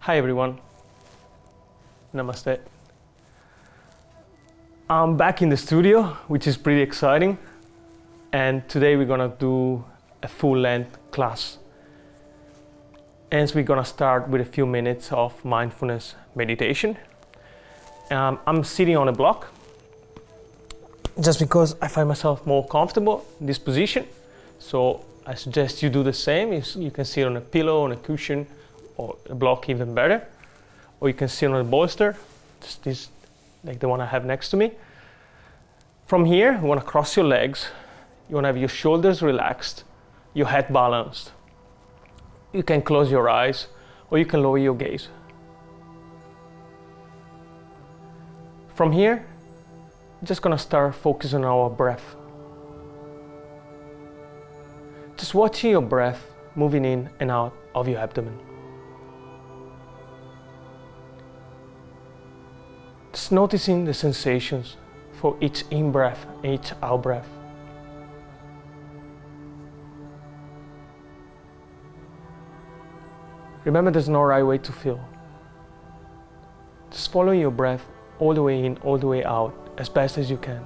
Hi everyone, Namaste. I'm back in the studio, which is pretty exciting, and today we're gonna do a full-length class. And we're gonna start with a few minutes of mindfulness meditation. I'm sitting on a block just because I find myself more comfortable in this position. So I suggest you do the same. You can sit on a pillow, on a cushion, or a block even better. Or you can sit on a bolster, just this, like the one I have next to me. From here, you want to cross your legs. You want to have your shoulders relaxed, your head balanced. You can close your eyes, or you can lower your gaze. From here, we're just going to start focusing on our breath. Just watching your breath moving in and out of your abdomen. Just noticing the sensations for each in-breath and each out-breath. Remember, there's no right way to feel. Just follow your breath all the way in, all the way out, as best as you can.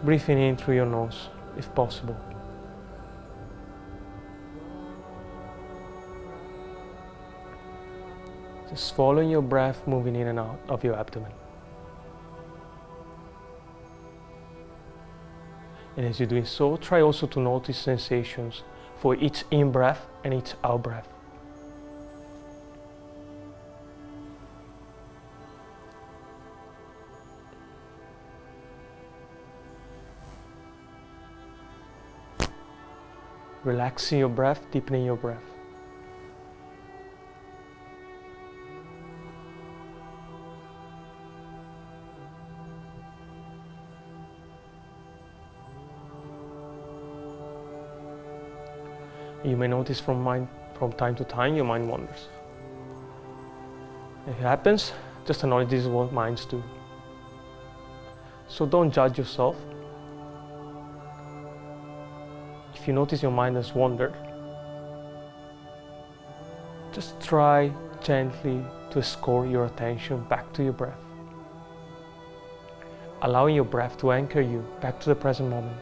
Breathing in through your nose, if possible. Just following your breath moving in and out of your abdomen. And as you're doing so, try also to notice sensations for each in-breath and each out-breath. Relaxing your breath, deepening your breath. You may notice from time to time your mind wanders. If it happens, just acknowledge this is what minds do. So don't judge yourself. If you notice your mind has wandered, just try gently to escort your attention back to your breath, allowing your breath to anchor you back to the present moment.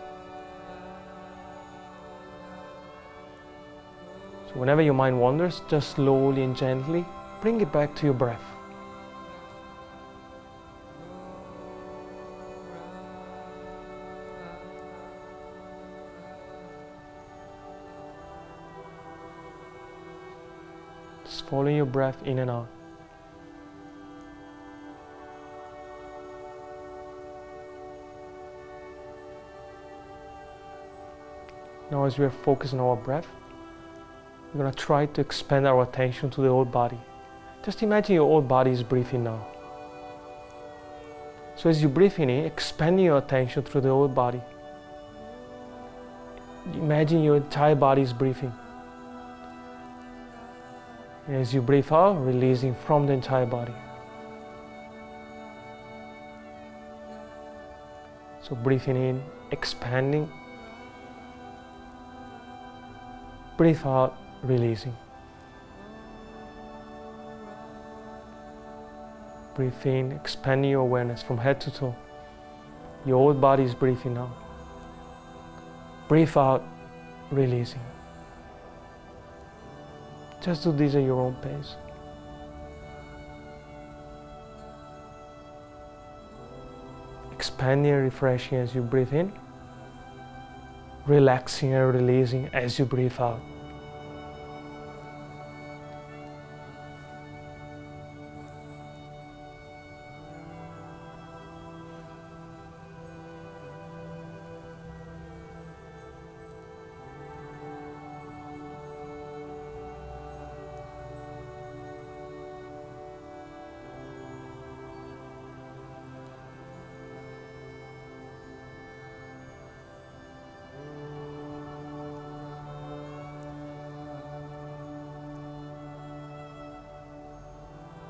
So whenever your mind wanders, just slowly and gently bring it back to your breath. Just following your breath in and out. Now as we are focused on our breath, we're going to try to expand our attention to the whole body. Just imagine your whole body is breathing now. So as you breathe in, expanding your attention through the whole body. Imagine your entire body is breathing. And as you breathe out, releasing from the entire body. So breathing in, expanding. Breathe out, releasing. Breathe in, expanding your awareness from head to toe. Your whole body is breathing now. Breathe out, releasing. Just do this at your own pace. Expanding and refreshing as you breathe in. Relaxing and releasing as you breathe out.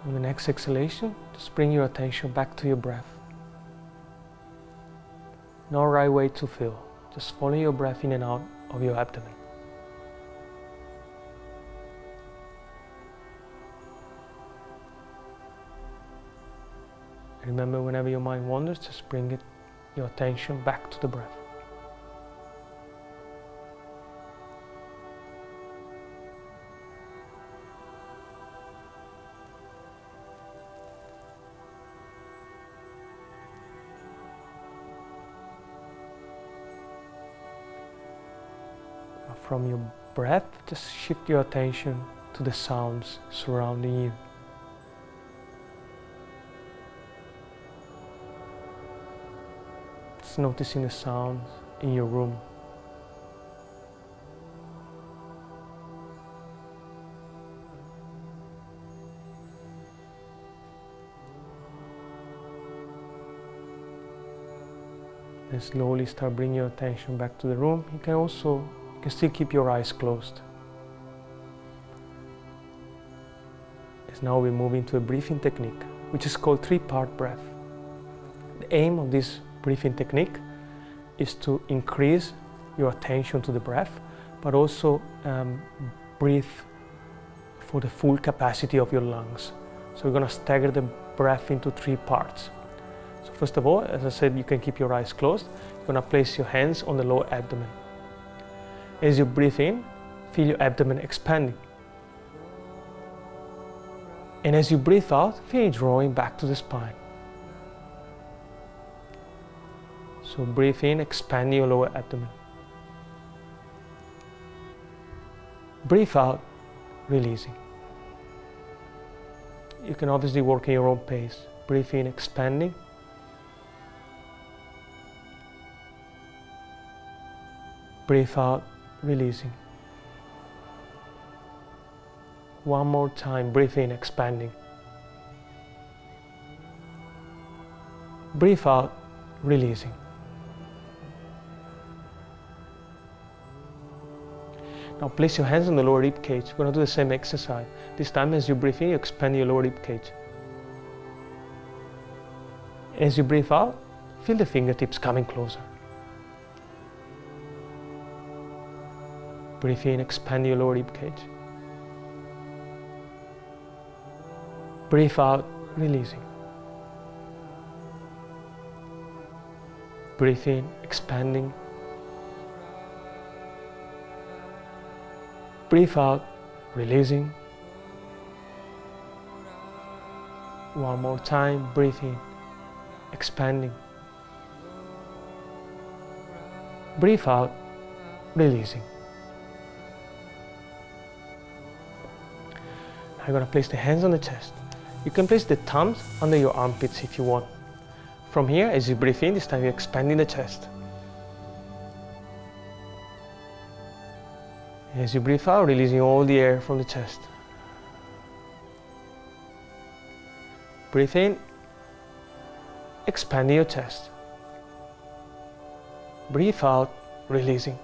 On the next exhalation, just bring your attention back to your breath. No right way to feel, Just follow your breath in and out of your abdomen. Remember, whenever your mind wanders, just bring your attention back to the breath. From your breath, just shift your attention to the sounds surrounding you. Just noticing the sounds in your room. And slowly start bringing your attention back to the room. You can still keep your eyes closed. As now we move into a breathing technique, which is called three-part breath. The aim of this breathing technique is to increase your attention to the breath, but also breathe for the full capacity of your lungs. So we're going to stagger the breath into three parts. So first of all, as I said, you can keep your eyes closed. You're going to place your hands on the lower abdomen. As you breathe in, feel your abdomen expanding. And as you breathe out, feel it drawing back to the spine. So breathe in, expand your lower abdomen. Breathe out, releasing. You can obviously work at your own pace. Breathe in, expanding. Breathe out, releasing. One more time, breathe in, expanding. Breathe out, releasing. Now place your hands on the lower rib cage. We're going to do the same exercise. This time as you breathe in, you expand your lower rib cage. As you breathe out, feel the fingertips coming closer. Breathe in, expand your lower rib cage. Breathe out, releasing. Breathe in, expanding. Breathe out, releasing. One more time, breathe in, expanding. Breathe out, releasing. Now you're going to place the hands on the chest. You can place the thumbs under your armpits if you want. From here, as you breathe in, this time you're expanding the chest. As you breathe out, releasing all the air from the chest. Breathe in, expanding your chest. Breathe out, releasing.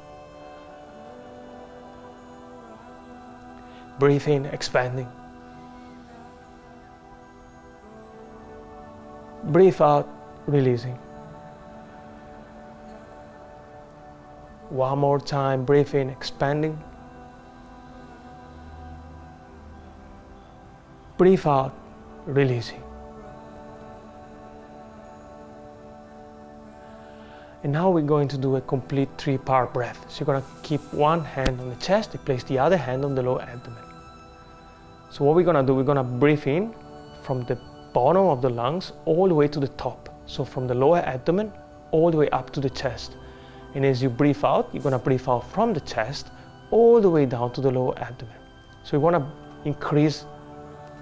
Breathe in, expanding. Breathe out, releasing. One more time, breathe in, expanding. Breathe out, releasing. And now we're going to do a complete three-part breath. So you're going to keep one hand on the chest and place the other hand on the lower abdomen. So what we're going to do, we're going to breathe in from the bottom of the lungs all the way to the top. So from the lower abdomen all the way up to the chest. And as you breathe out, you're going to breathe out from the chest all the way down to the lower abdomen. So we want to increase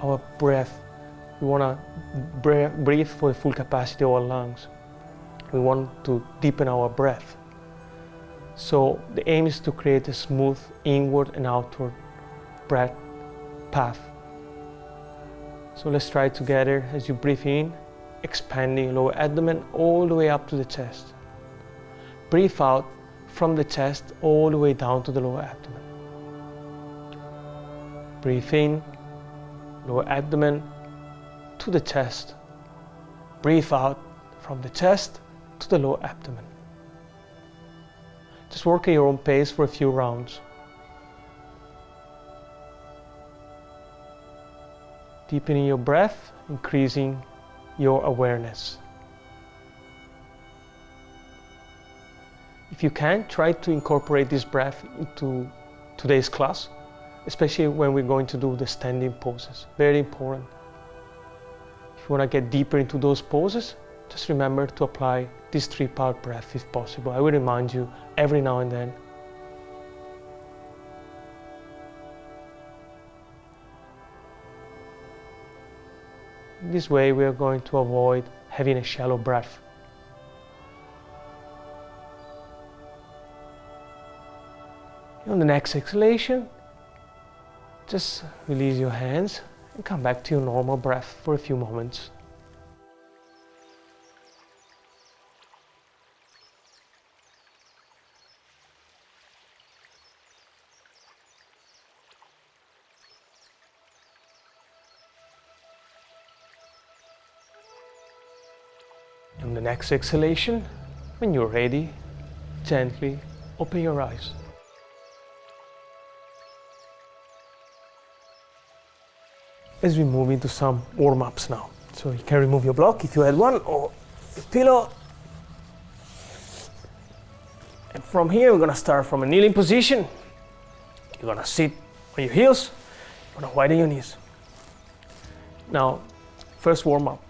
our breath. We want to breathe for the full capacity of our lungs. We want to deepen our breath. So the aim is to create a smooth inward and outward breath path. So let's try it together. As you breathe in, expanding lower abdomen all the way up to the chest. Breathe out from the chest all the way down to the lower abdomen. Breathe in, lower abdomen to the chest. Breathe out from the chest to the lower abdomen. Just work at your own pace for a few rounds. Deepening your breath, increasing your awareness. If you can, try to incorporate this breath into today's class, especially when we're going to do the standing poses. Very important. If you want to get deeper into those poses, just remember to apply this 3-part breath if possible. I will remind you every now and then. This way we are going to avoid having a shallow breath. On the next exhalation, just release your hands and come back to your normal breath for a few moments. On the next exhalation, when you're ready, gently open your eyes. As we move into some warm-ups now. So you can remove your block if you had one, or your pillow. And from here, we're gonna start from a kneeling position. You're gonna sit on your heels, you're gonna widen your knees. Now, first warm-up.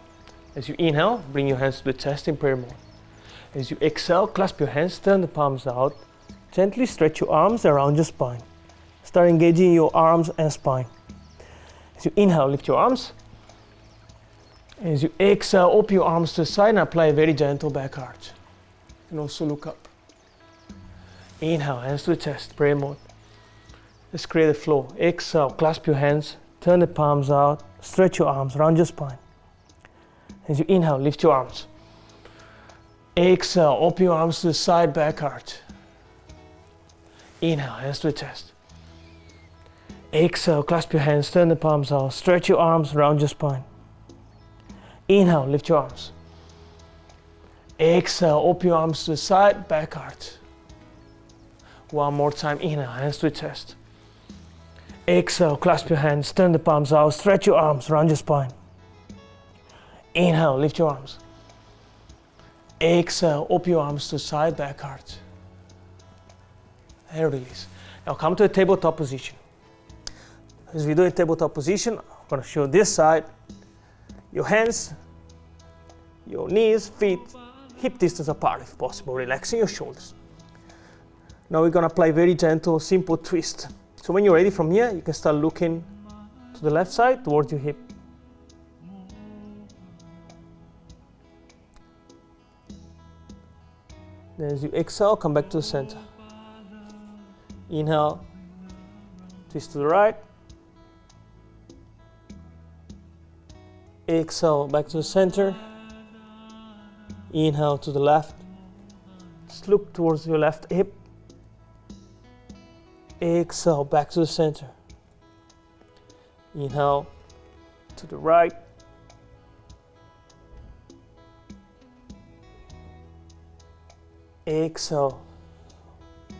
As you inhale, bring your hands to the chest in prayer mode. As you exhale, clasp your hands, turn the palms out. Gently stretch your arms around your spine. Start engaging your arms and spine. As you inhale, lift your arms. As you exhale, open your arms to the side and apply a very gentle back arch. And also look up. Inhale, hands to the chest, prayer mode. Let's create a flow. Exhale, clasp your hands, turn the palms out, stretch your arms around your spine. As you inhale, lift your arms. Exhale, open your arms to the side, back arch. Inhale, hands to the chest. Exhale, clasp your hands, turn the palms out, stretch your arms around your spine. Inhale, lift your arms. Exhale, open your arms to the side, back arch. One more time, inhale, hands to the chest. Exhale, clasp your hands, turn the palms out, stretch your arms around your spine. Inhale, lift your arms. Exhale, open your arms to the side, back arch. And release. Now come to a tabletop position. As we do a tabletop position, I'm going to show this side. Your hands, your knees, feet, hip distance apart if possible, relaxing your shoulders. Now we're going to apply very gentle, simple twist. So when you're ready from here, you can start looking to the left side towards your hip. Then as you exhale, come back to the center. Inhale, twist to the right. Exhale, back to the center. Inhale to the left. Just look towards your left hip. Exhale, back to the center. Inhale to the right. Exhale,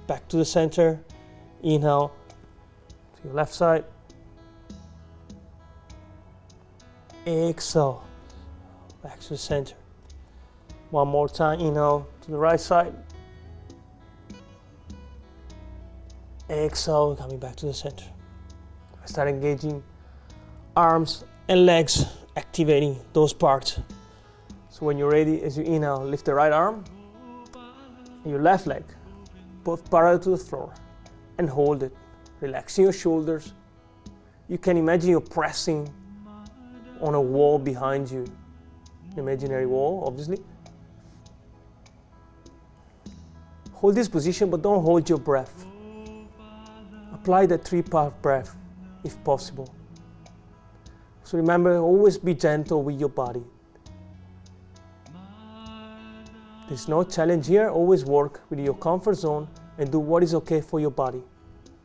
back to the center. Inhale to your left side. Exhale, back to the center. One more time, inhale to the right side. Exhale, coming back to the center. Start engaging arms and legs, activating those parts. So when you're ready, as you inhale, lift the right arm, and your left leg, both parallel to the floor, and hold it, relaxing your shoulders. You can imagine you're pressing on a wall behind you, imaginary wall, obviously. Hold this position, but don't hold your breath. Apply the 3-part breath, if possible. So remember, always be gentle with your body. There's no challenge here, always work with your comfort zone and do what is okay for your body.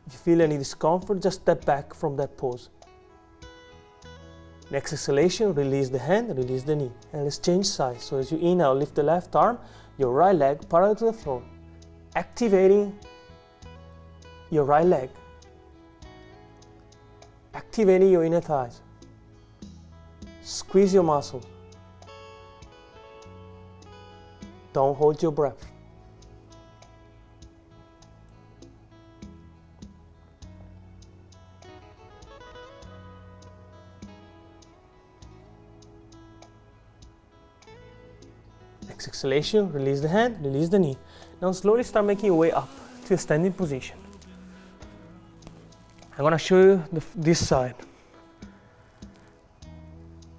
If you feel any discomfort, just step back from that pose. Next exhalation, release the hand, release the knee. And let's change sides. So as you inhale, lift the left arm, your right leg parallel to the floor. activating your right leg, activating your inner thighs. Squeeze your muscles. Don't hold your breath. Next exhalation, release the hand, release the knee. Now slowly start making your way up to a standing position. I'm going to show you this side.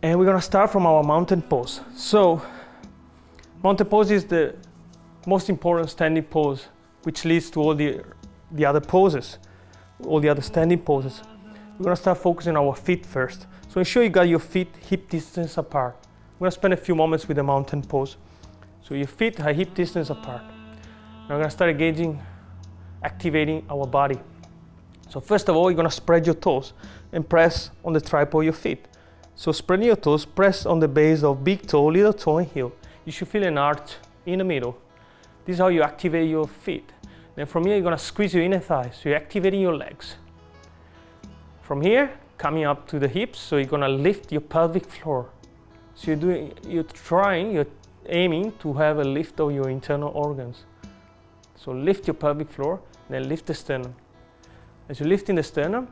And we're going to start from our mountain pose. So, mountain pose is the most important standing pose, which leads to all the other poses, all the other standing poses. We're going to start focusing on our feet first. So ensure you got your feet hip distance apart. We're going to spend a few moments with the mountain pose. So your feet are hip distance apart. Now we're going to start engaging, activating our body. So first of all, you're going to spread your toes and press on the tripod of your feet. So spreading your toes, press on the base of big toe, little toe and heel. You should feel an arch in the middle. This is how you activate your feet. Then from here, you're going to squeeze your inner thighs. So you're activating your legs. From here, coming up to the hips, so you're going to lift your pelvic floor. So you're aiming to have a lift of your internal organs. So lift your pelvic floor, then lift the sternum. As you lift in the sternum,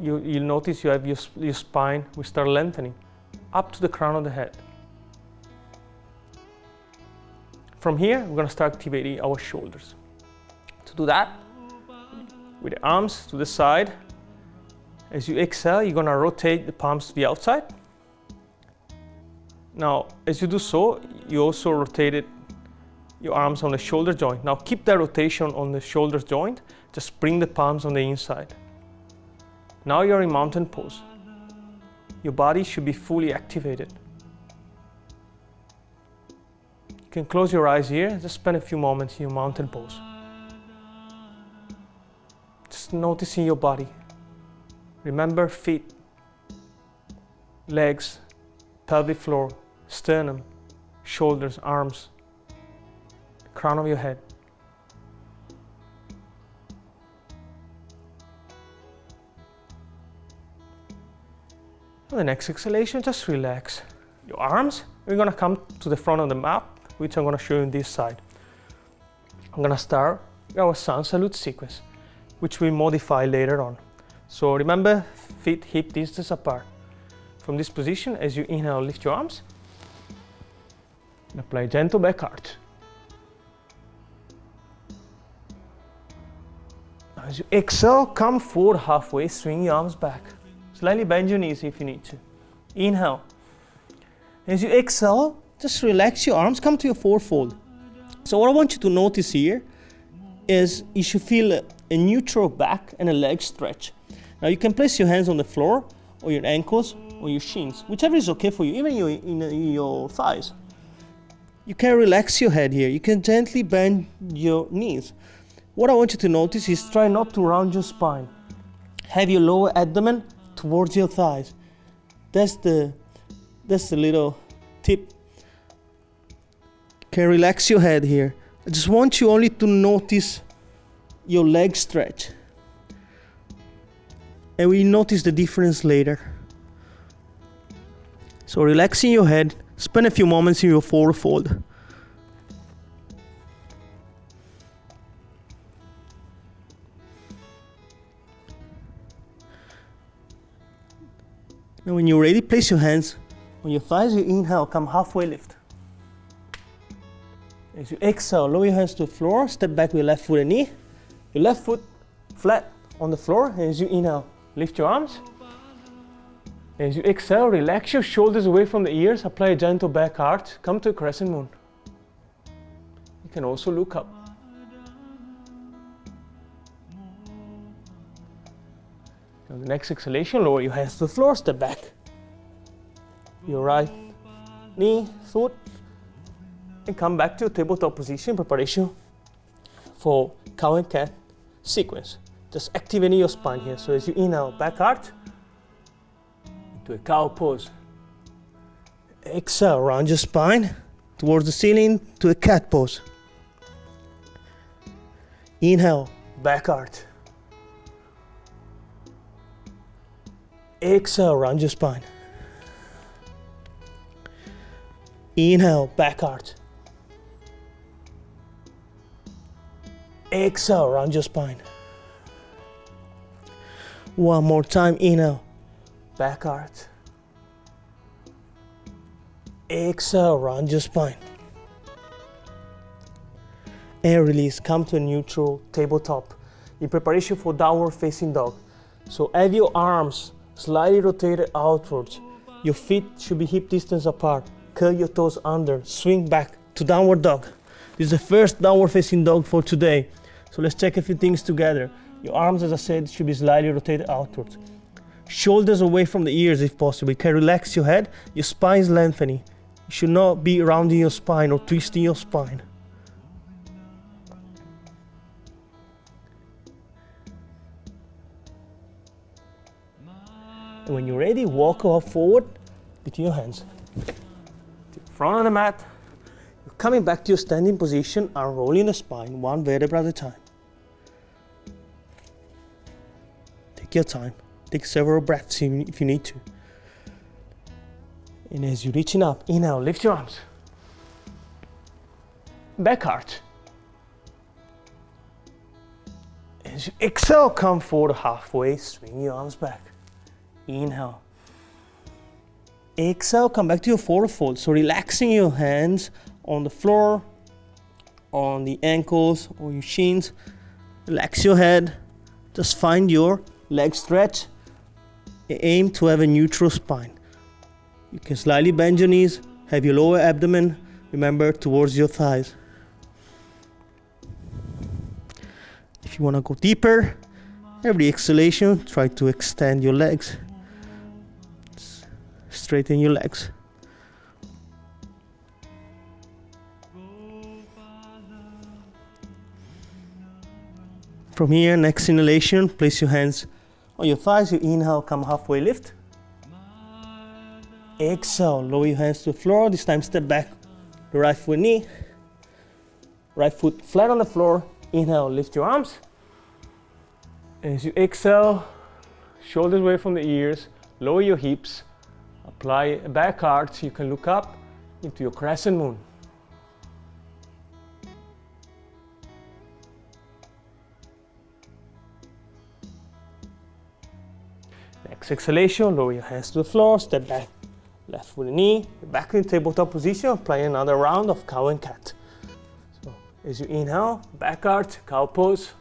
you'll notice you have your spine will start lengthening up to the crown of the head. From here, we're going to start activating our shoulders. To do that, with the arms to the side, as you exhale, you're going to rotate the palms to the outside. Now, as you do so, you also rotated your arms on the shoulder joint. Now keep that rotation on the shoulder joint, just bring the palms on the inside. Now you're in mountain pose. Your body should be fully activated. You can close your eyes here, just spend a few moments in your mountain pose. Just noticing your body. Remember feet, legs, pelvic floor, sternum, shoulders, arms, crown of your head. On the next exhalation, just relax your arms. We're going to come to the front of the mat, which I'm going to show you on this side. I'm going to start our sun salute sequence, which we modify later on. So remember, feet hip distance apart. From this position, as you inhale, lift your arms. And apply gentle back arch. As you exhale, come forward halfway, swing your arms back. Slightly bend your knees if you need to. Inhale. As you exhale, just relax your arms, come to your forward fold. So what I want you to notice here is you should feel a neutral back and a leg stretch. Now you can place your hands on the floor or your ankles or your shins, whichever is okay for you, even your thighs. You can relax your head here. You can gently bend your knees. What I want you to notice is try not to round your spine. Have your lower abdomen towards your thighs. That's the little tip. You can relax your head here. I just want you only to notice your leg stretch. And we notice the difference later. So relaxing your head, spend a few moments in your forward fold. Now when you're ready, place your hands on your thighs. You inhale, come halfway lift. As you exhale, lower your hands to the floor, step back with your left foot and knee. Your left foot flat on the floor. As you inhale, lift your arms. As you exhale, relax your shoulders away from the ears, apply a gentle back arch, come to a crescent moon. You can also look up. On the next exhalation, lower your hands to the floor, step back. Your right knee, foot, and come back to your tabletop position, preparation for cow and cat sequence. Just activating your spine here. So as you inhale, back arch, into a cow pose. Exhale, round your spine towards the ceiling to a cat pose. Inhale, back arch. Exhale, round your spine. Inhale, back arch. Exhale, round your spine. One more time, inhale, back arch. Exhale, round your spine. And release, come to a neutral tabletop in preparation for downward facing dog. So have your arms slightly rotated outwards. Your feet should be hip distance apart. Curl your toes under, swing back to downward dog. This is the first downward facing dog for today. So let's check a few things together. Your arms, as I said, should be slightly rotated outwards. Shoulders away from the ears if possible. You can relax your head, your spine is lengthening. You should not be rounding your spine or twisting your spine. And when you're ready, walk up forward with your hands. To the front of the mat. You're coming back to your standing position, unrolling the spine, one vertebra at a time. Take your time. Take several breaths if you need to. And as you're reaching up, inhale, lift your arms. Back arch. As you exhale, come forward halfway, swing your arms back. Inhale. Exhale, come back to your forward fold. So relaxing your hands on the floor, on the ankles or your shins. Relax your head. Just find your leg stretch. Aim to have a neutral spine. You can slightly bend your knees, have your lower abdomen, remember, towards your thighs. If you want to go deeper, every exhalation, try to extend your legs. Straighten your legs. From here, next inhalation, place your hands on your thighs. You inhale, come halfway lift. Exhale, lower your hands to the floor. This time step back, the right foot knee. Right foot flat on the floor. Inhale, lift your arms. As you exhale, shoulders away from the ears, lower your hips. Apply a back arch. You can look up into your crescent moon. Next exhalation, lower your hands to the floor, step back, left foot and knee, back in tabletop position, apply another round of cow and cat. So as you inhale, back arch, cow pose.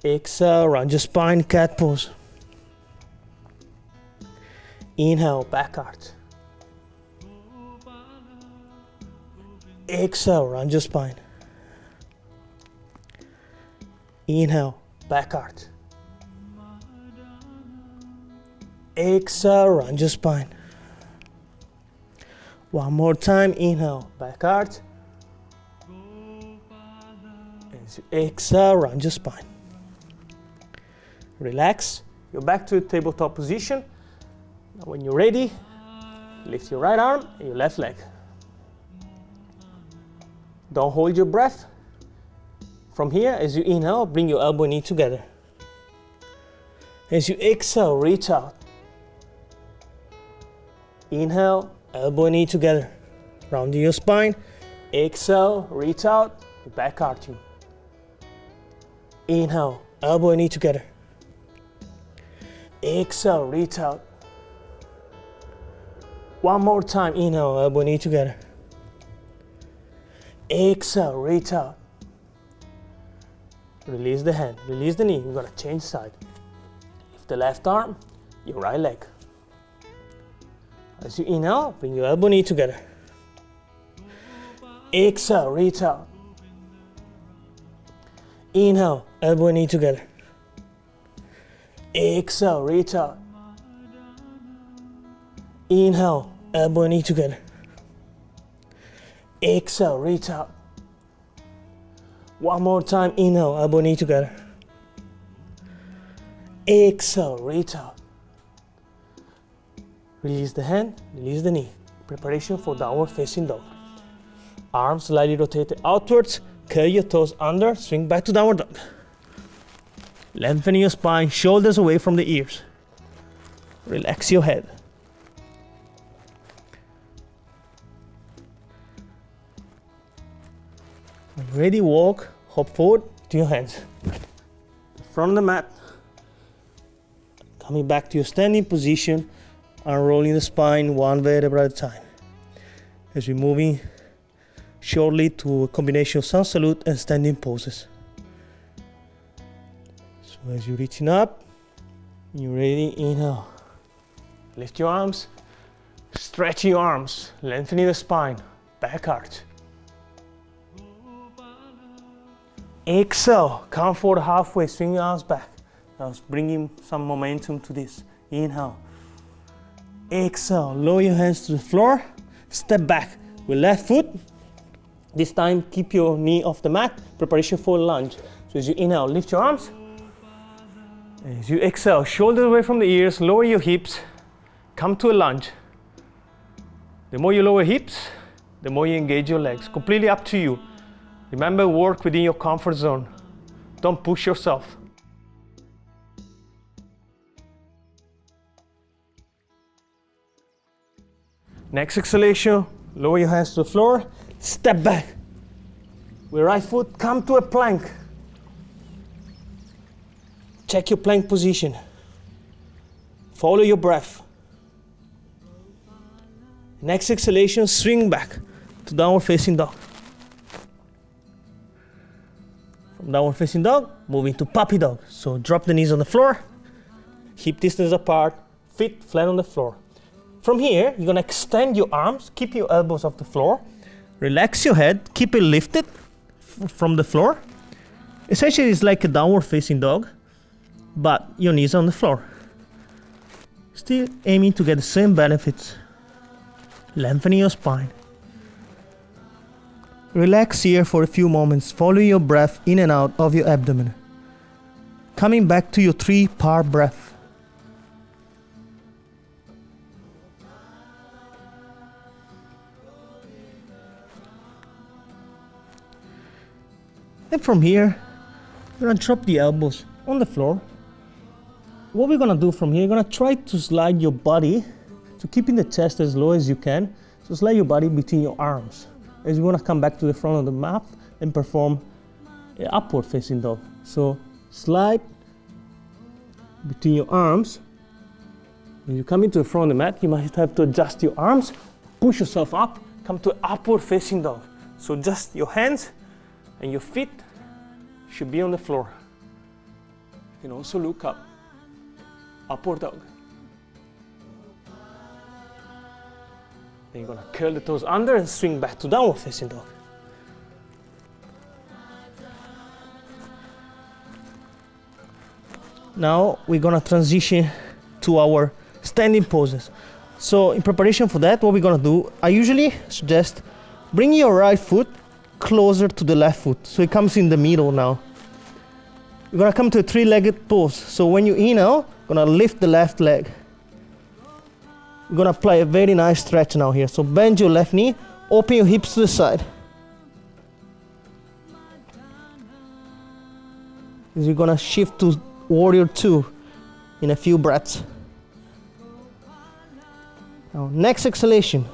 Exhale, round your spine, cat pose. Inhale, back arch. Exhale, round your spine. Inhale, back arch. Exhale, round your spine. One more time, inhale, back arch. As you exhale, round your spine. Relax, you're back to tabletop position. Now when you're ready, lift your right arm and your left leg. Don't hold your breath. From here, as you inhale, bring your elbow and knee together. As you exhale, reach out. Inhale, elbow and knee together. Rounding your spine. Exhale, reach out, back arching. Inhale, elbow and knee together. Exhale, reach out. One more time, inhale, elbow and knee together. Exhale, reach out. Release the hand, release the knee. We're gonna change side. Lift the left arm, your right leg. As you inhale, bring your elbow knee together. Exhale, reach out. Inhale, elbow knee together. Exhale, reach out. Inhale, elbow knee together. Exhale, reach out. One more time, inhale, elbow knee together. Exhale, reach out. Release the hand, release the knee. Preparation for downward facing dog. Arms slightly rotated outwards. curl your toes under, swing back to downward dog. Lengthen your spine, shoulders away from the ears. Relax your head. When you're ready, walk, hop forward to your hands. From the mat, coming back to your standing position, unrolling the spine one vertebra at a time. As we're moving shortly to a combination of sun salute and standing poses. So as you're reaching up, you're ready, inhale. Lift your arms, stretch your arms, lengthening the spine, back arch. Exhale, come forward halfway, swing your arms back. Now bringing some momentum to this. Inhale. Exhale, lower your hands to the floor, step back with left foot. This time, keep your knee off the mat, preparation for a lunge. So as you inhale, lift your arms. As you exhale, shoulders away from the ears, lower your hips, come to a lunge. The more you lower hips, the more you engage your legs. Completely up to you. Remember, work within your comfort zone. Don't push yourself. Next exhalation, lower your hands to the floor, step back. With right foot, come to a plank. Check your plank position. Follow your breath. Next exhalation, swing back to downward facing dog. From downward facing dog, moving to puppy dog. So drop the knees on the floor, hip distance apart, feet flat on the floor. From here, you're gonna extend your arms, keep your elbows off the floor, relax your head, keep it lifted from the floor. Essentially, it's like a downward facing dog, but your knees on the floor. Still aiming to get the same benefits. Lengthening your spine. Relax here for a few moments. Follow your breath in and out of your abdomen. Coming back to your 3-part breath. And from here, we're gonna drop the elbows on the floor. What we're gonna do from here, you're gonna try to slide your body, so keeping the chest as low as you can. So slide your body between your arms. As you wanna come back to the front of the mat and perform an upward facing dog. So slide between your arms. When you come into the front of the mat, you might have to adjust your arms, push yourself up, come to upward facing dog. So just your hands and your feet should be on the floor. You can also look up. Upward dog. Then you're gonna curl the toes under and swing back to downward facing dog. Now we're gonna transition to our standing poses. So in preparation for that, what we're gonna do, I usually suggest bring your right foot closer to the left foot, so it comes in the middle now. You're gonna come to a 3-legged pose. So when you inhale, gonna lift the left leg. You're gonna apply a very nice stretch now here. So bend your left knee, open your hips to the side. As you're gonna shift to warrior 2 in a few breaths. Now next exhalation.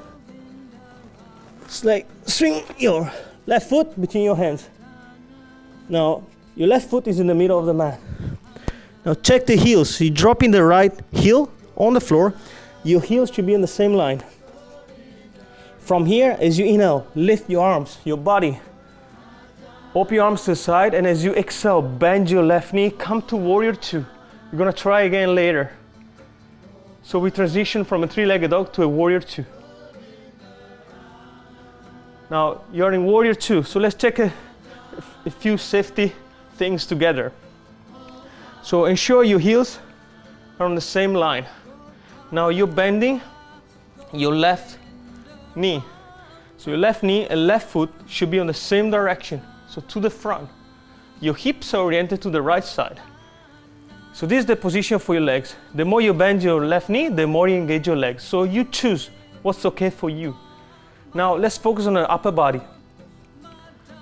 It's like swing your left foot between your hands. Now your left foot is in the middle of the mat. Now check the heels. You're dropping the right heel on the floor. Your heels should be in the same line. From here, as you inhale, lift your arms, your body. Open your arms to the side, and as you exhale, bend your left knee, come to warrior 2. You're gonna try again later. So we transition from a 3-legged dog to a warrior 2. Now you're in warrior 2, so let's check a few safety things together. So ensure your heels are on the same line. Now you're bending your left knee. So your left knee and left foot should be on the same direction, so to the front. Your hips are oriented to the right side. So this is the position for your legs. The more you bend your left knee, the more you engage your legs. So you choose what's okay for you. Now let's focus on the upper body.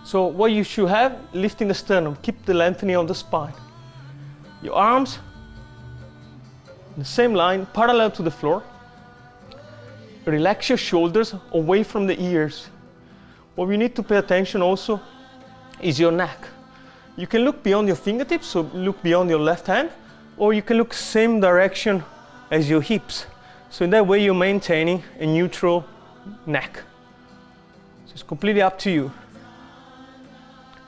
So what you should have, lifting the sternum, keep the lengthening of the spine. Your arms, the same line, parallel to the floor. Relax your shoulders away from the ears. What we need to pay attention also is your neck. You can look beyond your fingertips, so look beyond your left hand, or you can look same direction as your hips. So in that way you're maintaining a neutral neck. So it's completely up to you.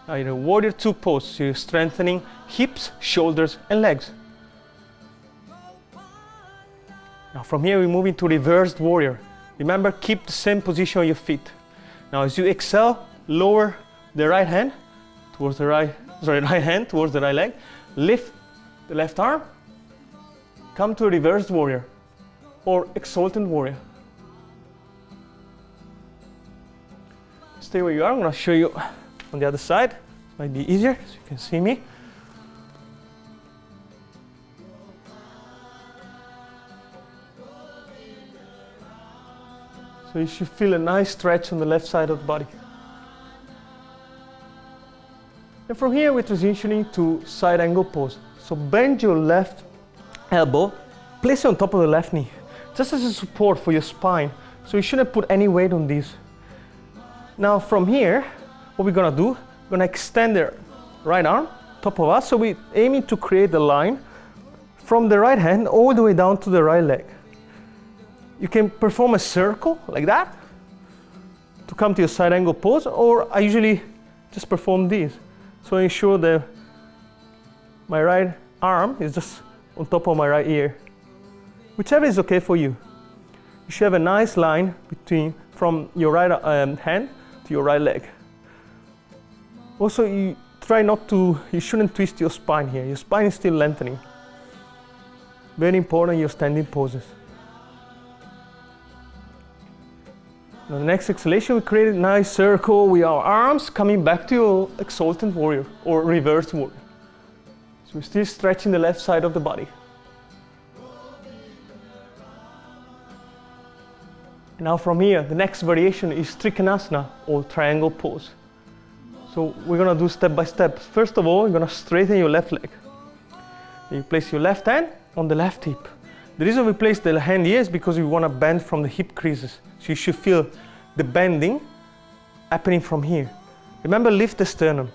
Now in a warrior two pose, so you're strengthening hips, shoulders and legs. Now from here we move into reversed warrior. Remember, keep the same position on your feet. Now as you exhale, lower the right hand towards the right hand towards the right leg. Lift the left arm. Come to a reversed warrior or exultant warrior. Stay where you are. I'm going to show you on the other side. Might be easier so you can see me. So you should feel a nice stretch on the left side of the body. And from here we're transitioning to side angle pose. So bend your left elbow, place it on top of the left knee, just as a support for your spine. So you shouldn't put any weight on this. Now from here, what we're gonna do, we're gonna extend the right arm, top of us. So we're aiming to create a line from the right hand all the way down to the right leg. You can perform a circle like that to come to your side angle pose, or I usually just perform this. So ensure that my right arm is just on top of my right ear. Whichever is okay for you. You should have a nice line from your right hand to your right leg. Also, you shouldn't twist your spine here. Your spine is still lengthening. Very important in your standing poses. Now the next exhalation, we create a nice circle with our arms coming back to your exultant warrior or reversed warrior. So we're still stretching the left side of the body. Now from here, the next variation is Trikonasana or triangle pose. So we're gonna do step by step. First of all, you're gonna straighten your left leg. You place your left hand on the left hip. The reason we place the hand here is because we want to bend from the hip creases. So you should feel the bending happening from here. Remember, lift the sternum.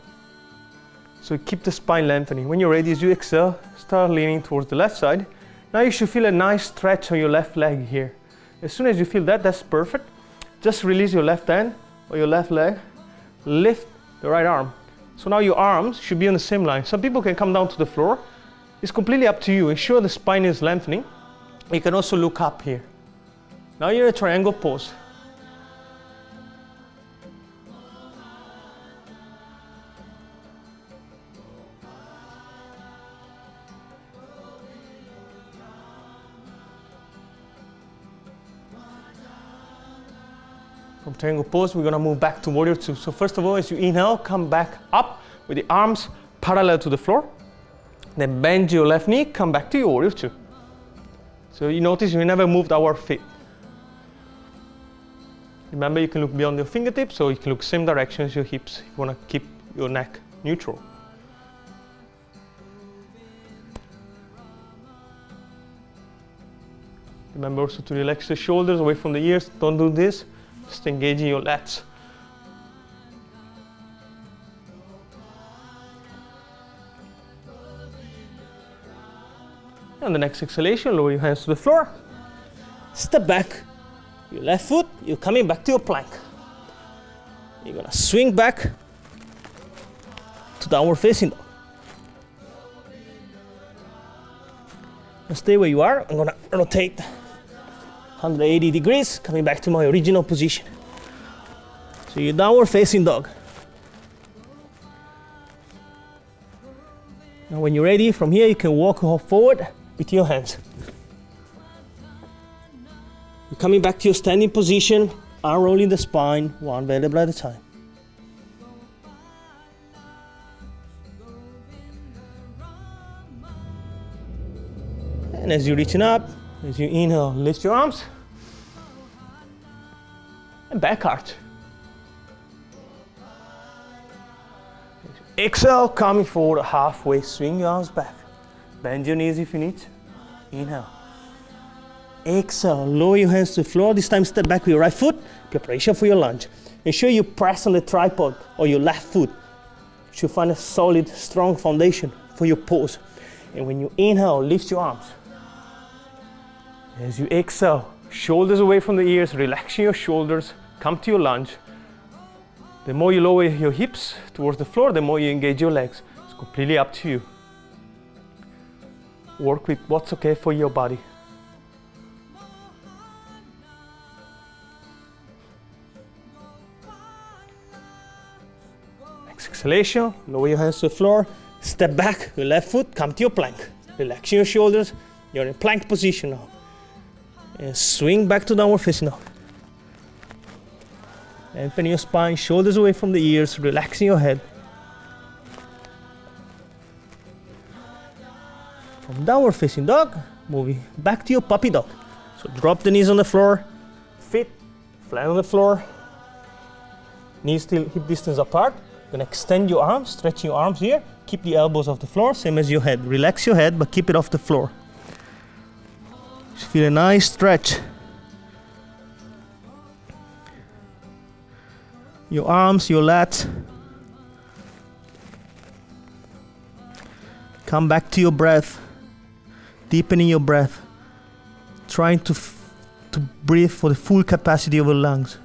So keep the spine lengthening. When you're ready, as you exhale, start leaning towards the left side. Now you should feel a nice stretch on your left leg here. As soon as you feel that, that's perfect. Just release your left hand or your left leg. Lift the right arm. So now your arms should be on the same line. Some people can come down to the floor. It's completely up to you. Ensure the spine is lengthening. You can also look up here. Now you're in a triangle pose. From triangle pose, we're gonna move back to warrior two. So first of all, as you inhale, come back up with the arms parallel to the floor. Then bend your left knee, come back to your warrior two. So you notice we never moved our feet. Remember, you can look beyond your fingertips, or you can look same direction as your hips. You want to keep your neck neutral. Remember also to relax the shoulders away from the ears. Don't do this, just engaging your lats. On the next exhalation, lower your hands to the floor. Step back. Your left foot, you're coming back to your plank. You're gonna swing back to downward facing dog. Now stay where you are. I'm gonna rotate 180 degrees, coming back to my original position. So you're downward facing dog. Now when you're ready, from here you can walk forward with your hands. You're coming back to your standing position, unrolling the spine, one vertebra at a time. And as you're reaching up, as you inhale, lift your arms and back arch. exhale, coming forward halfway, swing your arms back. Bend your knees if you need to. Inhale. Exhale, lower your hands to the floor. This time step back with your right foot. Preparation for your lunge. Ensure you press on the tripod or your left foot. You should find a solid, strong foundation for your pose. And when you inhale, lift your arms. As you exhale, shoulders away from the ears, relaxing your shoulders, come to your lunge. The more you lower your hips towards the floor, the more you engage your legs. It's completely up to you. Work with what's okay for your body. Next exhalation, lower your hands to the floor, step back, your left foot, come to your plank. Relaxing your shoulders, you're in plank position now. And swing back to downward facing dog. Open your spine, shoulders away from the ears, relaxing your head. From downward facing dog, moving back to your puppy dog. So drop the knees on the floor, feet flat on the floor, knees still hip distance apart. Gonna extend your arms, stretching your arms here. Keep the elbows off the floor, same as your head. Relax your head, but keep it off the floor. Just feel a nice stretch. Your arms, your lats. Come back to your breath. Deepening your breath. Trying to breathe for the full capacity of your lungs.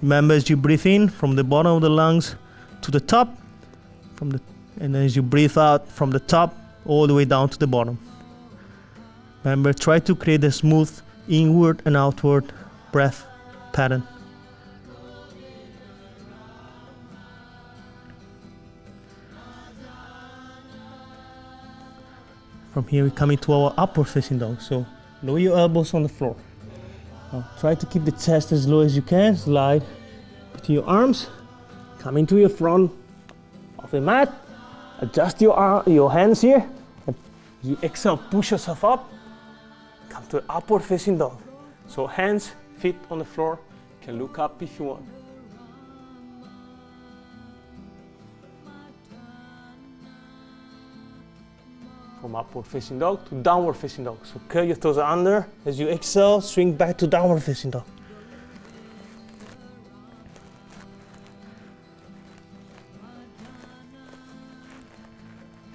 Remember, as you breathe in from the bottom of the lungs to the top, and as you breathe out from the top all the way down to the bottom. Remember, try to create a smooth inward and outward breath pattern. From here we come into our upward facing dog. So lower your elbows on the floor. Now try to keep the chest as low as you can. Slide between your arms. Come into your front of the mat. Adjust your hands here. And you exhale, push yourself up. Come to an upward facing dog. So hands, feet on the floor. You can look up if you want. From upward facing dog to downward facing dog. So curl your toes under. As you exhale, swing back to downward facing dog.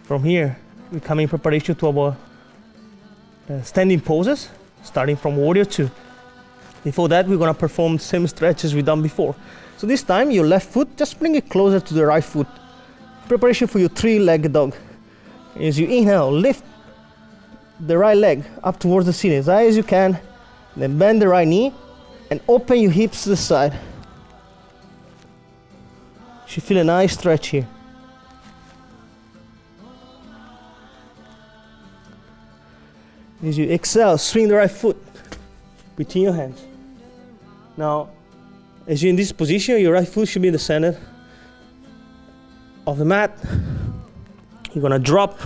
From here, we come in preparation to our standing poses, starting from warrior 2. Before that, we're gonna perform the same stretches we've done before. So this time, your left foot, just bring it closer to the right foot. Preparation for your 3-legged dog. As you inhale, lift the right leg up towards the ceiling as high as you can. Then bend the right knee and open your hips to the side. You should feel a nice stretch here. As you exhale, swing the right foot between your hands. Now, as you're in this position, your right foot should be in the center of the mat. You're gonna drop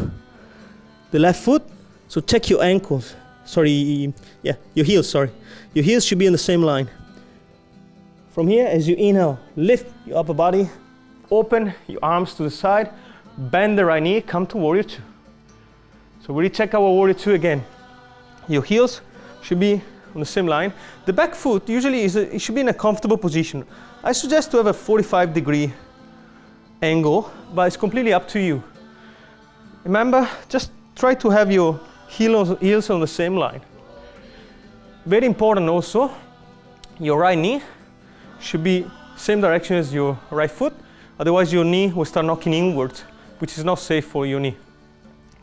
the left foot, so check your ankles. Your heels, Your heels should be in the same line. From here, as you inhale, lift your upper body, open your arms to the side, bend the right knee, come to warrior 2. So we check our warrior 2 again. Your heels should be on the same line. The back foot usually it should be in a comfortable position. I suggest to have a 45-degree angle, but it's completely up to you. Remember, just try to have your heels on the same line. Very important also, your right knee should be same direction as your right foot, otherwise your knee will start knocking inwards, which is not safe for your knee.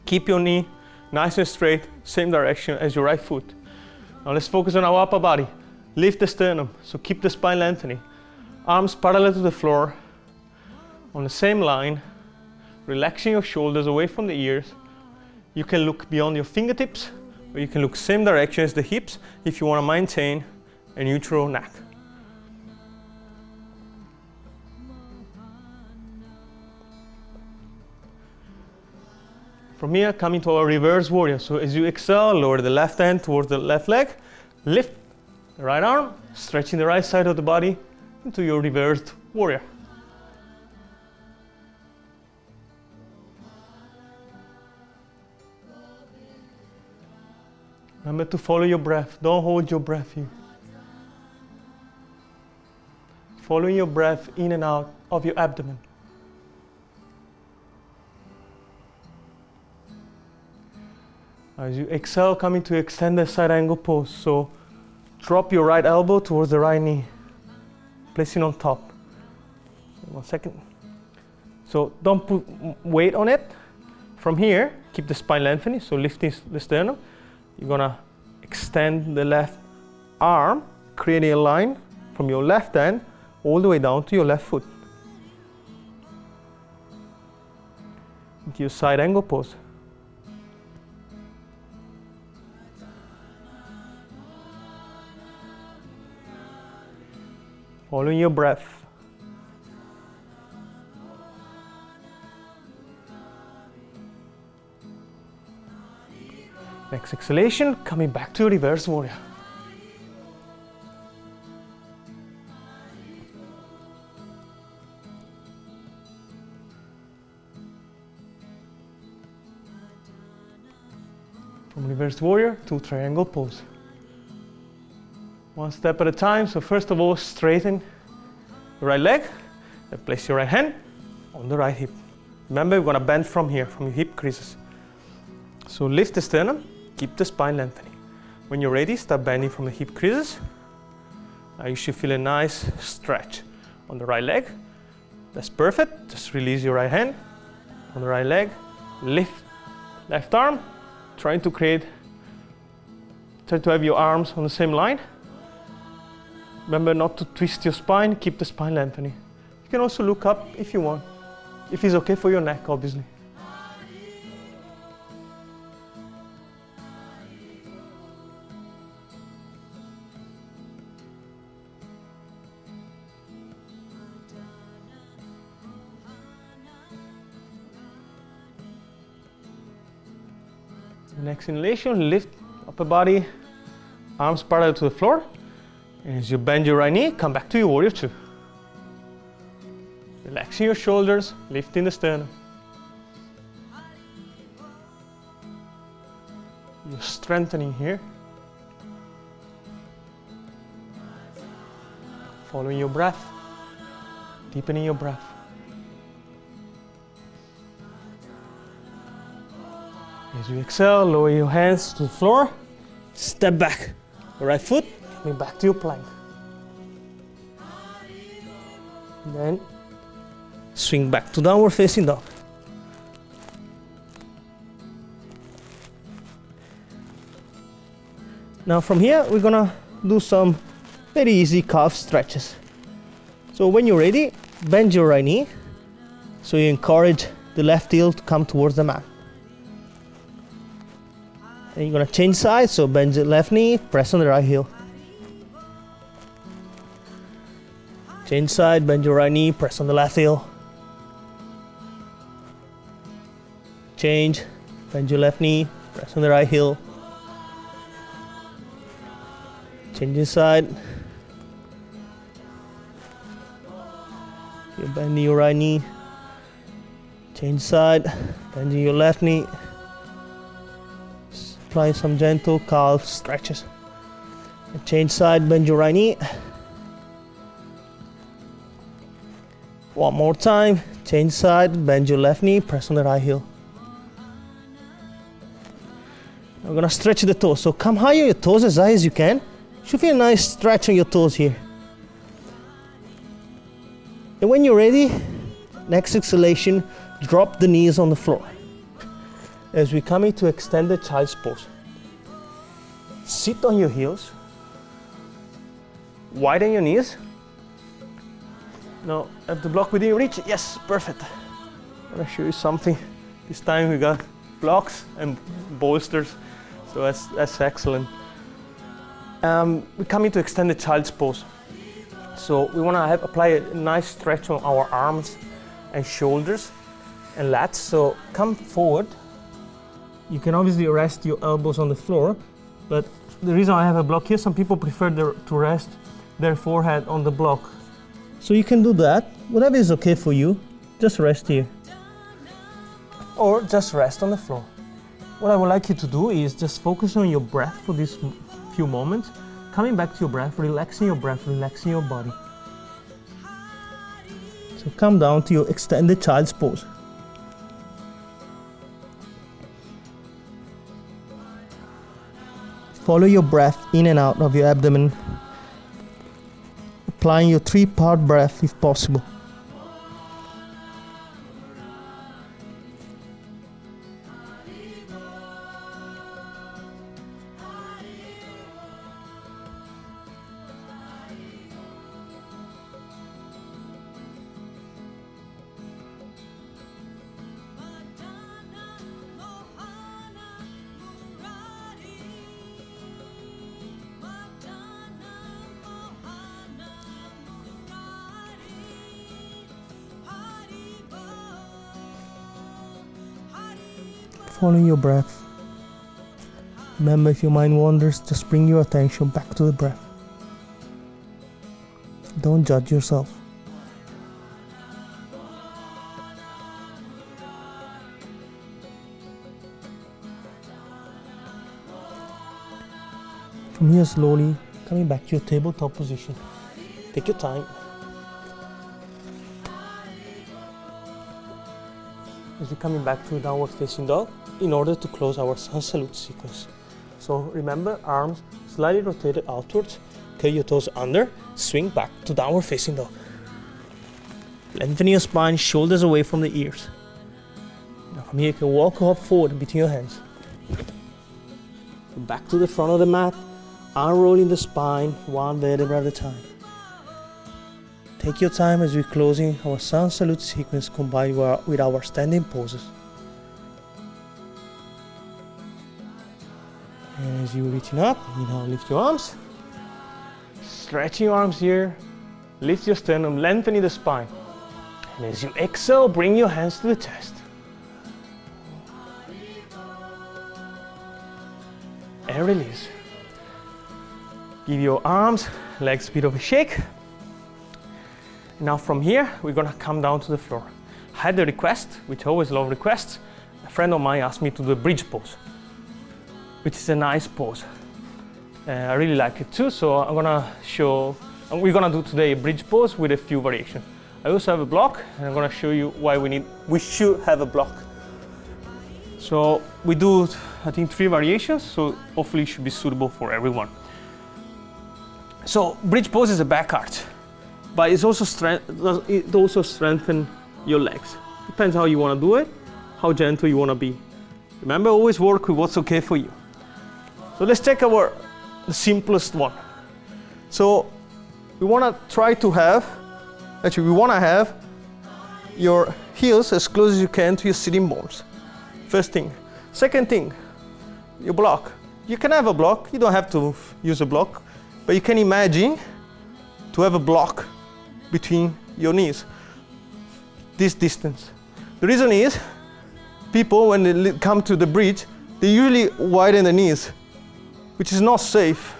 Keep your knee nice and straight, same direction as your right foot. Now let's focus on our upper body. Lift the sternum, so keep the spine lengthening. Arms parallel to the floor, on the same line. Relaxing your shoulders away from the ears. You can look beyond your fingertips, or you can look same direction as the hips if you want to maintain a neutral neck. From here, coming to our reverse warrior. So as you exhale, lower the left hand towards the left leg, lift the right arm, stretching the right side of the body into your reversed warrior. Remember to follow your breath. Don't hold your breath here. Following your breath in and out of your abdomen. As you exhale, come into extended side angle pose. So drop your right elbow towards the right knee. Place it on top. 1 second. So don't put weight on it. From here, keep the spine lengthening. So lift the sternum. You're gonna extend the left arm, creating a line from your left hand all the way down to your left foot. Into your side angle pose. Following your breath. Next exhalation, coming back to reverse warrior. From reverse warrior to triangle pose. One step at a time. So first of all, straighten the right leg and place your right hand on the right hip. Remember, we're gonna bend from here, from your hip creases. So lift the sternum, keep the spine lengthening. When you're ready, start bending from the hip creases. Now you should feel a nice stretch on the right leg. That's perfect. Just release your right hand on the right leg. Lift left arm, try to have your arms on the same line. Remember not to twist your spine, keep the spine lengthening. You can also look up if you want, if it's okay for your neck, obviously. Next inhalation, lift upper body, arms parallel to the floor. And as you bend your right knee, come back to your warrior two. Relaxing your shoulders, lifting the sternum. You're strengthening here. Following your breath, deepening your breath. As you exhale, lower your hands to the floor. Step back. The right foot coming back to your plank. And then swing back to downward facing dog. Now from here, we're gonna do some very easy calf stretches. So when you're ready, bend your right knee. So you encourage the left heel to come towards the mat. And you're gonna change sides, so bend the left knee, press on the right heel. Change side, bend your right knee, press on the left heel. Change, bend your left knee, press on the right heel. Change side. You're bending your right knee. Change side, bending your left knee. Apply some gentle calf stretches. And change side, bend your right knee. One more time, change side, bend your left knee, press on the right heel. I'm gonna stretch the toes, so come high on your toes as high as you can. You should feel a nice stretch on your toes here. And when you're ready, next exhalation, drop the knees on the floor. As we come into extended child's pose. Sit on your heels. Widen your knees. Now, have the block within reach? Yes, perfect. I want to show you something. This time we got blocks and bolsters, so that's excellent. We come into extended child's pose. So we want to apply a nice stretch on our arms and shoulders and lats. So come forward. You can obviously rest your elbows on the floor, but the reason I have a block here, some people prefer to rest their forehead on the block. So you can do that, whatever is okay for you, just rest here. Or just rest on the floor. what I would like you to do is just focus on your breath for these few moments, coming back to your breath, relaxing your breath, relaxing your body. So come down to your extended child's pose. Follow your breath in and out of your abdomen, applying your 3-part breath if possible. Follow your breath. Remember, if your mind wanders, just bring your attention back to the breath. Don't judge yourself. From here, slowly coming back to your tabletop position. Take your time. As we're coming back to downward facing dog, in order to close our sun salute sequence. So remember, arms slightly rotated outwards, curl your toes under, swing back to downward facing dog. Lengthen your spine, shoulders away from the ears. Now from here you can walk up forward between your hands. Back to the front of the mat, unrolling the spine, one vertebra at a time. Take your time as we're closing our sun salute sequence combined with our standing poses. And as you're reaching up, you now lift your arms. Stretching your arms here, lift your sternum, lengthening the spine. And as you exhale, bring your hands to the chest. And release. Give your arms, legs a bit of a shake. Now from here, we're gonna come down to the floor. I had a request, which I always love requests. A friend of mine asked me to do a bridge pose, which is a nice pose. I really like it too, so we're gonna do today a bridge pose with a few variations. I also have a block, and I'm gonna show you why we should have a block. So we do, I think, 3 variations, so hopefully it should be suitable for everyone. So bridge pose is a back arch, but it also strengthens your legs. Depends how you want to do it, how gentle you want to be. Remember, always work with what's okay for you. So let's check the simplest one. So we want to try to have, your heels as close as you can to your sitting bones. First thing. Second thing, your block. You can have a block, you don't have to use a block, but you can imagine to have a block between your knees, this distance. The reason is, people when they come to the bridge, they usually widen the knees, which is not safe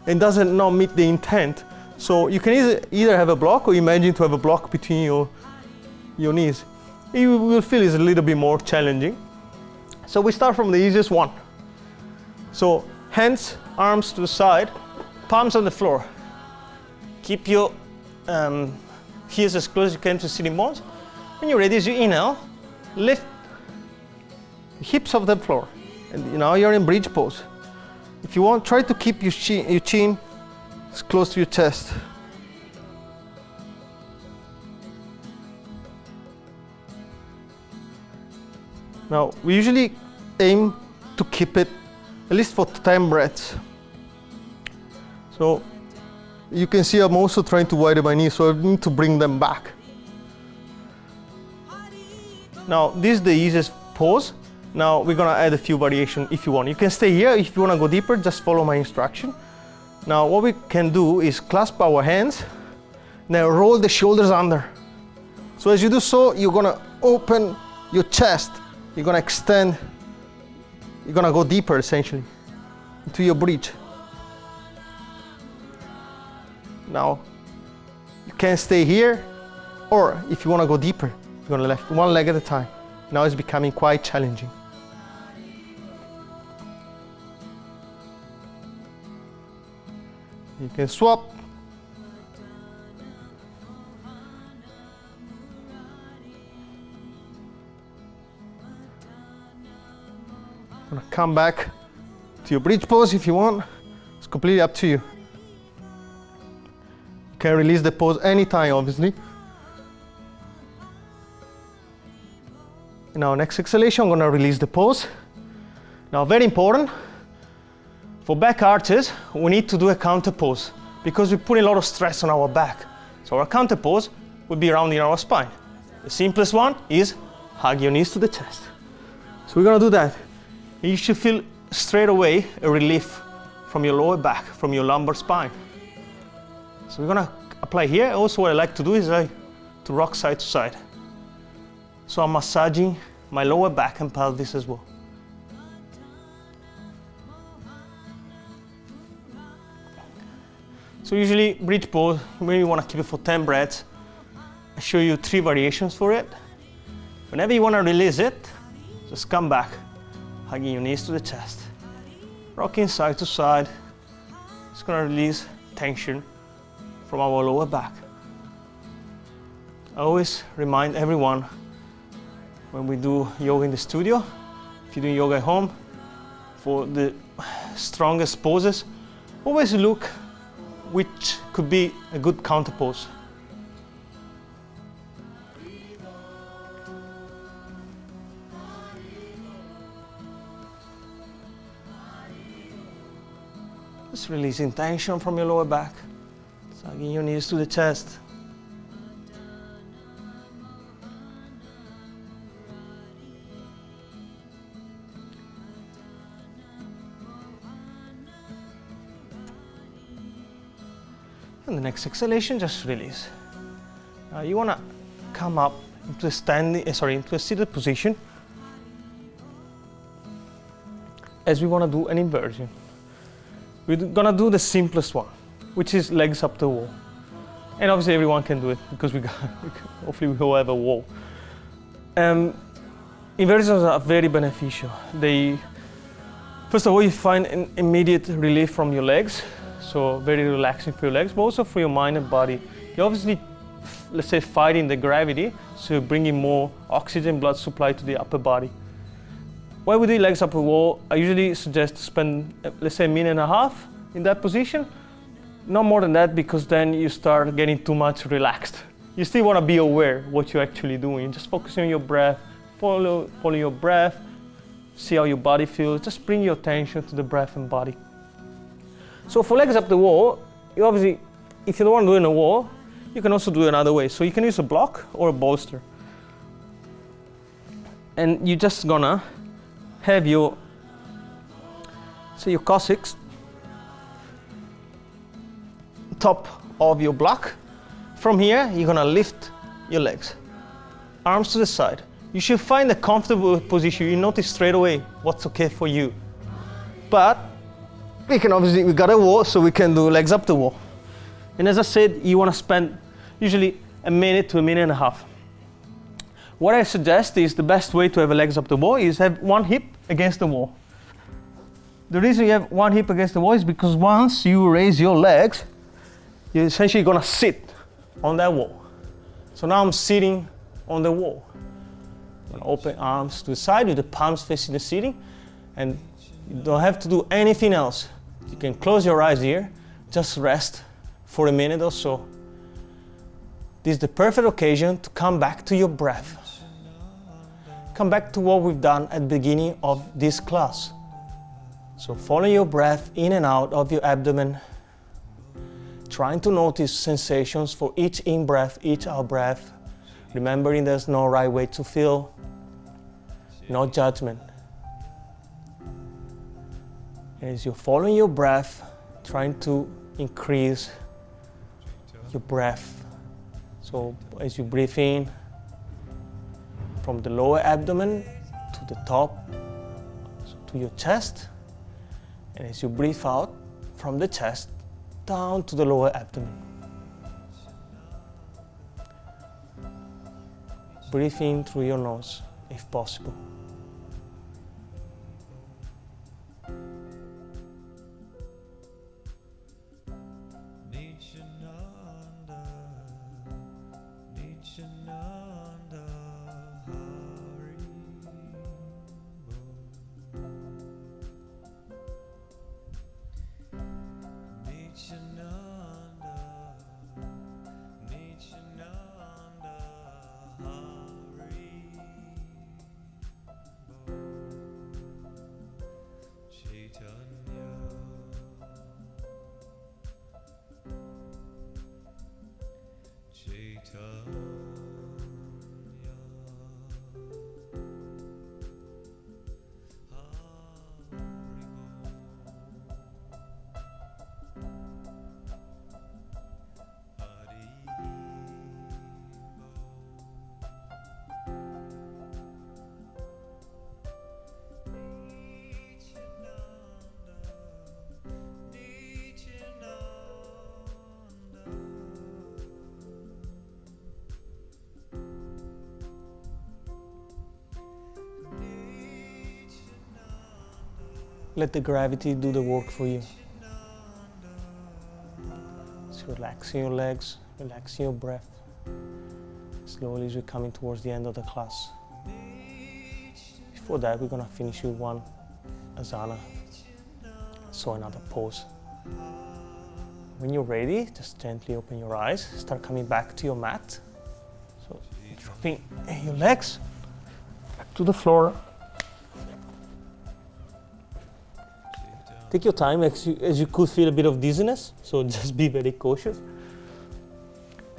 and doesn't not meet the intent. So you can either have a block or imagine to have a block between your knees. You will feel it's a little bit more challenging. So we start from the easiest one. So hands, arms to the side, palms on the floor. Keep your heels as close as you can to sitting bones. When you're ready, as you inhale, lift the hips off the floor. And now you're in bridge pose. If you want, try to keep your chin as close to your chest. Now, we usually aim to keep it at least for 10 breaths. So, you can see I'm also trying to widen my knees, so I need to bring them back. Now, this is the easiest pose. Now, we're gonna add a few variations if you want. You can stay here. If you wanna go deeper, just follow my instruction. Now, what we can do is clasp our hands, now roll the shoulders under. So as you do so, you're gonna open your chest. You're gonna extend, you're gonna go deeper essentially into your bridge. Now, you can stay here, or if you wanna go deeper, you're gonna lift one leg at a time. Now it's becoming quite challenging. You can swap. Gonna come back to your bridge pose if you want. It's completely up to you. You can release the pose anytime, obviously. Now, next exhalation, I'm gonna release the pose. Now, very important, for back arches, we need to do a counter pose because we put a lot of stress on our back. So our counter pose would be rounding our spine. The simplest one is hug your knees to the chest. So we're gonna do that. You should feel straight away a relief from your lower back, from your lumbar spine. So we're gonna apply here. Also, what I like to do is to rock side to side. So I'm massaging my lower back and pelvis as well. So usually bridge pose, maybe you want to keep it for 10 breaths. I show you 3 variations for it. Whenever you want to release it, just come back, hugging your knees to the chest. Rocking side to side. It's going to release tension from our lower back. I always remind everyone when we do yoga in the studio, if you're doing yoga at home, for the strongest poses, always look which could be a good counter pose. Just releasing tension from your lower back, hugging your knees to the chest. And the next exhalation, just release. Now you want to come up into into a seated position, as we want to do an inversion. We're gonna do the simplest one, which is legs up the wall. And obviously everyone can do it because hopefully we all have a wall. Inversions are very beneficial. First of all, you find an immediate relief from your legs. So very relaxing for your legs, but also for your mind and body. You're obviously, let's say, fighting the gravity, so you're bringing more oxygen blood supply to the upper body. When we do legs up the wall, I usually suggest to spend, let's say, 1.5 minutes in that position. Not more than that, because then you start getting too much relaxed. You still want to be aware what you're actually doing. Just focusing on your breath, follow your breath, see how your body feels. Just bring your attention to the breath and body. So for legs up the wall, you obviously, if you don't want to do it in a wall, you can also do it another way. So you can use a block or a bolster. And you're just gonna have your coccyx top of your block. From here, you're gonna lift your legs, arms to the side. You should find a comfortable position. You notice straight away what's okay for you. But we got a wall, so we can do legs up the wall. And as I said, you want to spend usually 1 minute to 1.5 minutes. What I suggest is the best way to have a legs up the wall is have one hip against the wall. The reason you have one hip against the wall is because once you raise your legs, you're essentially going to sit on that wall. So now I'm sitting on the wall. I'm going to open arms to the side with the palms facing the ceiling, and you don't have to do anything else. You can close your eyes here, just rest for 1 minute or so. This is the perfect occasion to come back to your breath. Come back to what we've done at the beginning of this class. So follow your breath in and out of your abdomen, trying to notice sensations for each in-breath, each out-breath, remembering there's no right way to feel, no judgment. As you're following your breath, trying to increase your breath. So as you breathe in from the lower abdomen to the top, to your chest, and as you breathe out from the chest down to the lower abdomen. Breathe in through your nose if possible. Let the gravity do the work for you. So relaxing your legs, relaxing your breath. Slowly as we're coming towards the end of the class. Before that, we're gonna finish with one asana, so another pose. When you're ready, just gently open your eyes, start coming back to your mat. So dropping your legs back to the floor. Take your time, as you could feel a bit of dizziness, so just be very cautious.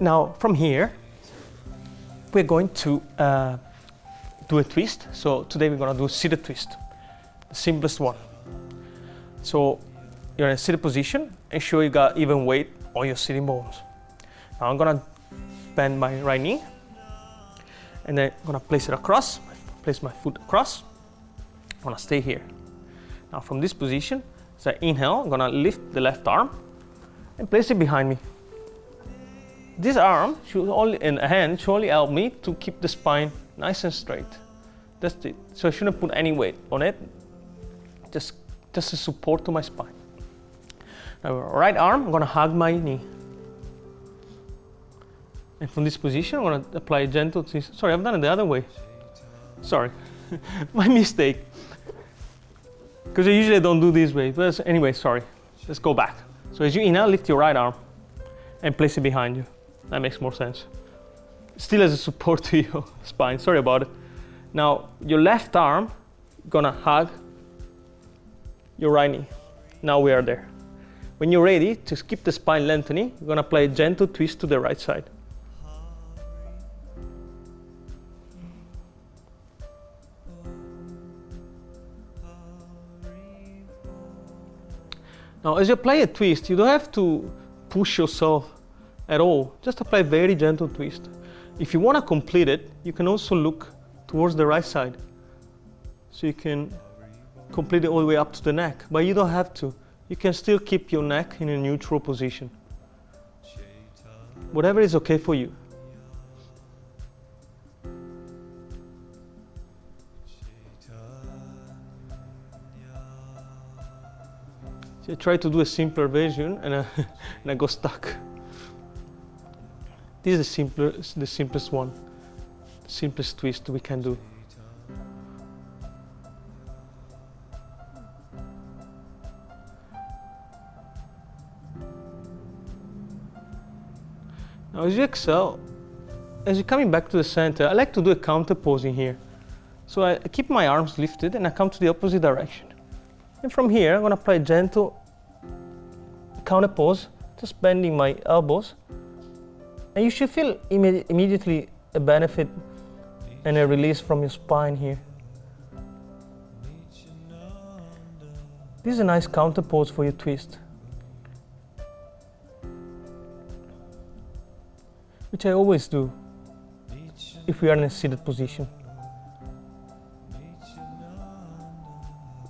Now, from here, we're going to do a twist. So today we're going to do a seated twist, the simplest one. So you're in a seated position, ensure you got even weight on your sitting bones. Now I'm going to bend my right knee, and then I'm going to place it across, place my foot across. I'm going to stay here. Now from this position, as I inhale, I'm gonna lift the left arm and place it behind me. This arm and hand should only help me to keep the spine nice and straight. That's it. So I shouldn't put any weight on it, just a support to my spine. Now right arm, I'm gonna hug my knee. And from this position, I'm gonna apply a gentle twist. Sorry, I've done it the other way. Sorry, my mistake. Because I usually don't do this way, but anyway, sorry. Let's go back. So as you inhale, lift your right arm and place it behind you. That makes more sense. Still as a support to your spine, sorry about it. Now, your left arm, gonna hug your right knee. Now we are there. When you're ready to keep the spine lengthening, you're gonna apply a gentle twist to the right side. Now, as you apply a twist, you don't have to push yourself at all. Just apply a very gentle twist. If you want to complete it, you can also look towards the right side. So you can complete it all the way up to the neck, but you don't have to. You can still keep your neck in a neutral position. Whatever is okay for you. I try to do a simpler version and I got stuck. This is the simplest one, the simplest twist we can do. Now as you exhale, as you're coming back to the center, I like to do a counter pose in here. So I keep my arms lifted and I come to the opposite direction. And from here, I'm going to apply a gentle counter pose, just bending my elbows. And you should feel immediately a benefit and a release from your spine here. This is a nice counter pose for your twist, which I always do if we are in a seated position.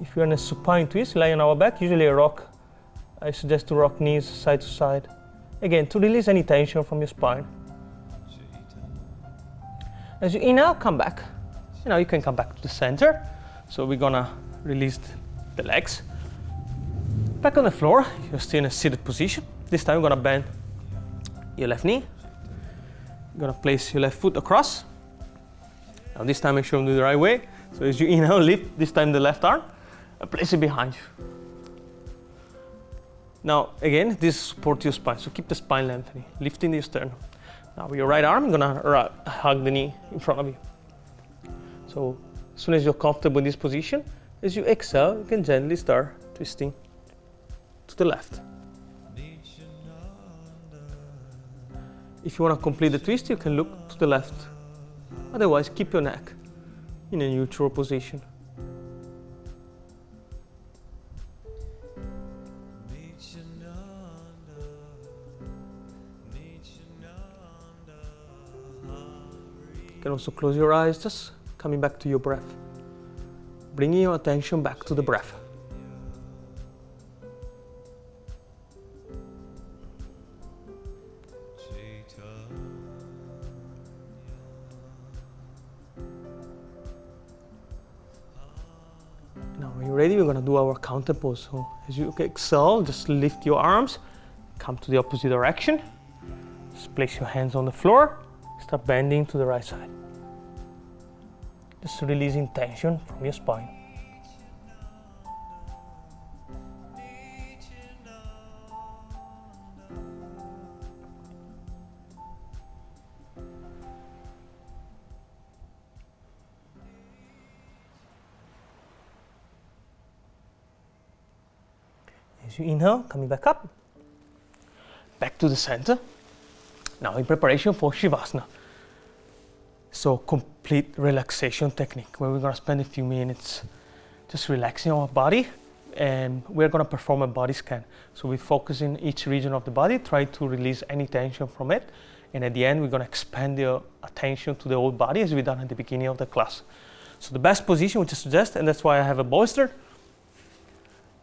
If you're in a supine twist, lie on our back, usually a rock. I suggest to rock knees side to side. Again, to release any tension from your spine. As you inhale, come back. Now you can come back to the center. So we're gonna release the legs. Back on the floor, you're still in a seated position. This time you're gonna bend your left knee. You're gonna place your left foot across. Now this time make sure I'm doing the right way. So as you inhale, lift this time the left arm and place it behind you. Now again, this supports your spine, so keep the spine lengthening, lifting the sternum. Now with your right arm, you're gonna hug the knee in front of you. So as soon as you're comfortable in this position, as you exhale, you can gently start twisting to the left. If you want to complete the twist, you can look to the left. Otherwise, keep your neck in a neutral position. You can also close your eyes, just coming back to your breath. Bringing your attention back to the breath. Now when you're ready, we're going to do our counter pose. So as you exhale, just lift your arms, come to the opposite direction. Just place your hands on the floor, start bending to the right side. Just releasing tension from your spine. As you inhale, coming back up, back to the center. Now in preparation for Shavasana. So complete relaxation technique where we're going to spend a few minutes just relaxing our body, and we're going to perform a body scan. So we focus in each region of the body, try to release any tension from it, and at the end we're going to expand the attention to the whole body as we done at the beginning of the class. So the best position which I suggest, and that's why I have a bolster.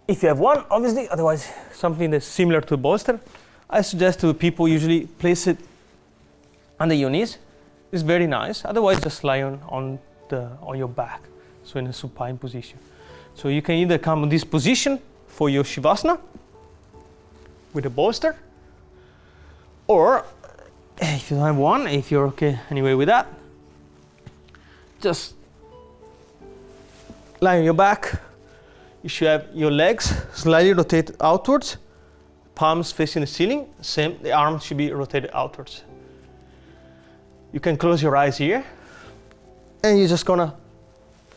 If you have one, obviously, otherwise something that's similar to a bolster, I suggest to people usually place it under your knees. It's very nice. Otherwise, just lie on your back, so in a supine position. So you can either come in this position for your Shavasana with a bolster, or if you don't have one, if you're okay anyway with that, just lie on your back. You should have your legs slightly rotated outwards, palms facing the ceiling. Same, the arms should be rotated outwards. You can close your eyes here, and you're just gonna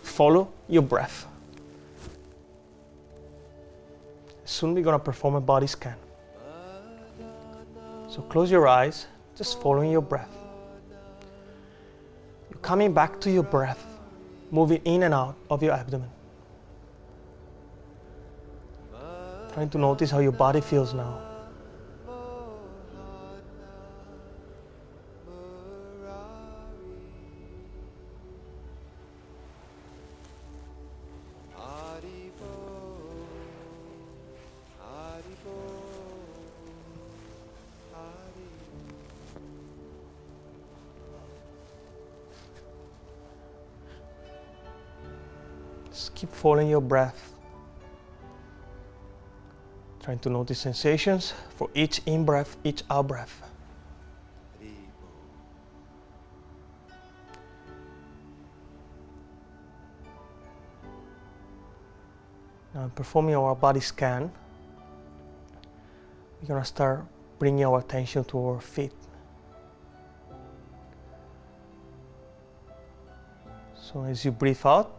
follow your breath. Soon we're gonna perform a body scan. So close your eyes, just following your breath. You're coming back to your breath, moving in and out of your abdomen. Trying to notice how your body feels now. Just keep following your breath. Trying to notice sensations for each in-breath, each out-breath. Now, performing our body scan, we're going to start bringing our attention to our feet. So as you breathe out,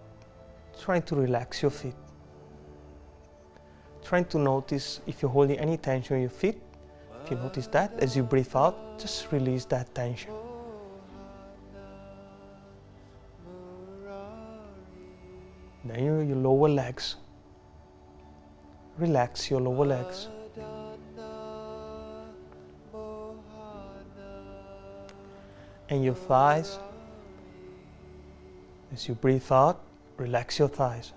trying to relax your feet. Trying to notice if you're holding any tension in your feet. If you notice that, as you breathe out, just release that tension. Then your lower legs. Relax your lower legs. And your thighs. As you breathe out, relax your thighs.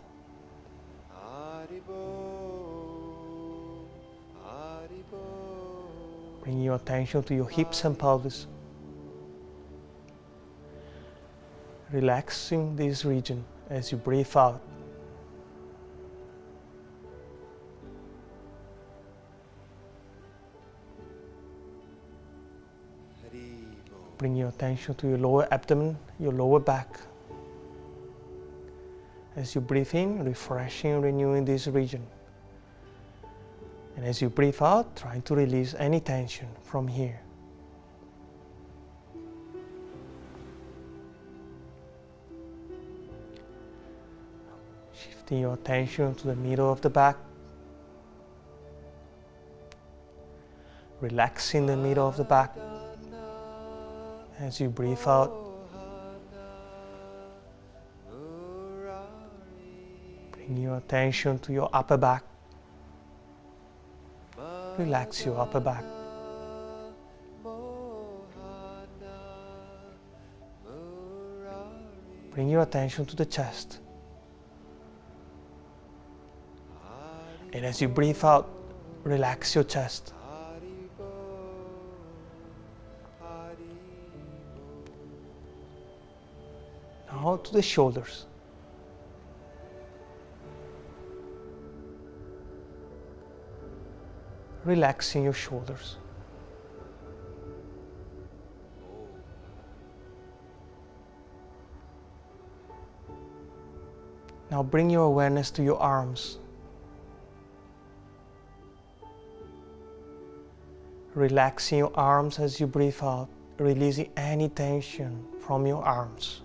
Bring your attention to your hips and pelvis. Relaxing this region as you breathe out. Bring your attention to your lower abdomen, your lower back. As you breathe in, refreshing, renewing this region. And as you breathe out, trying to release any tension from here. Shifting your attention to the middle of the back. Relaxing the middle of the back. As you breathe out, bring your attention to your upper back. Relax your upper back. Bring your attention to the chest. And as you breathe out, relax your chest. Now to the shoulders. Relaxing your shoulders. Now bring your awareness to your arms. Relaxing your arms as you breathe out, releasing any tension from your arms.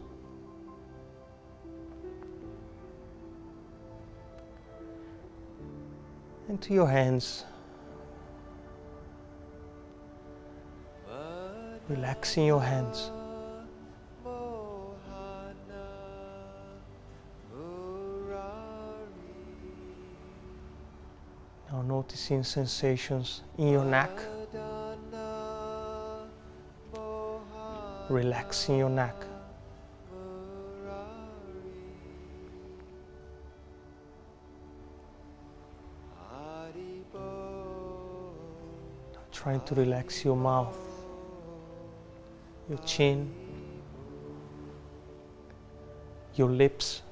And to your hands. Relaxing your hands. Now noticing sensations in your neck. Relaxing your neck. Trying to relax your mouth, your chin, your lips,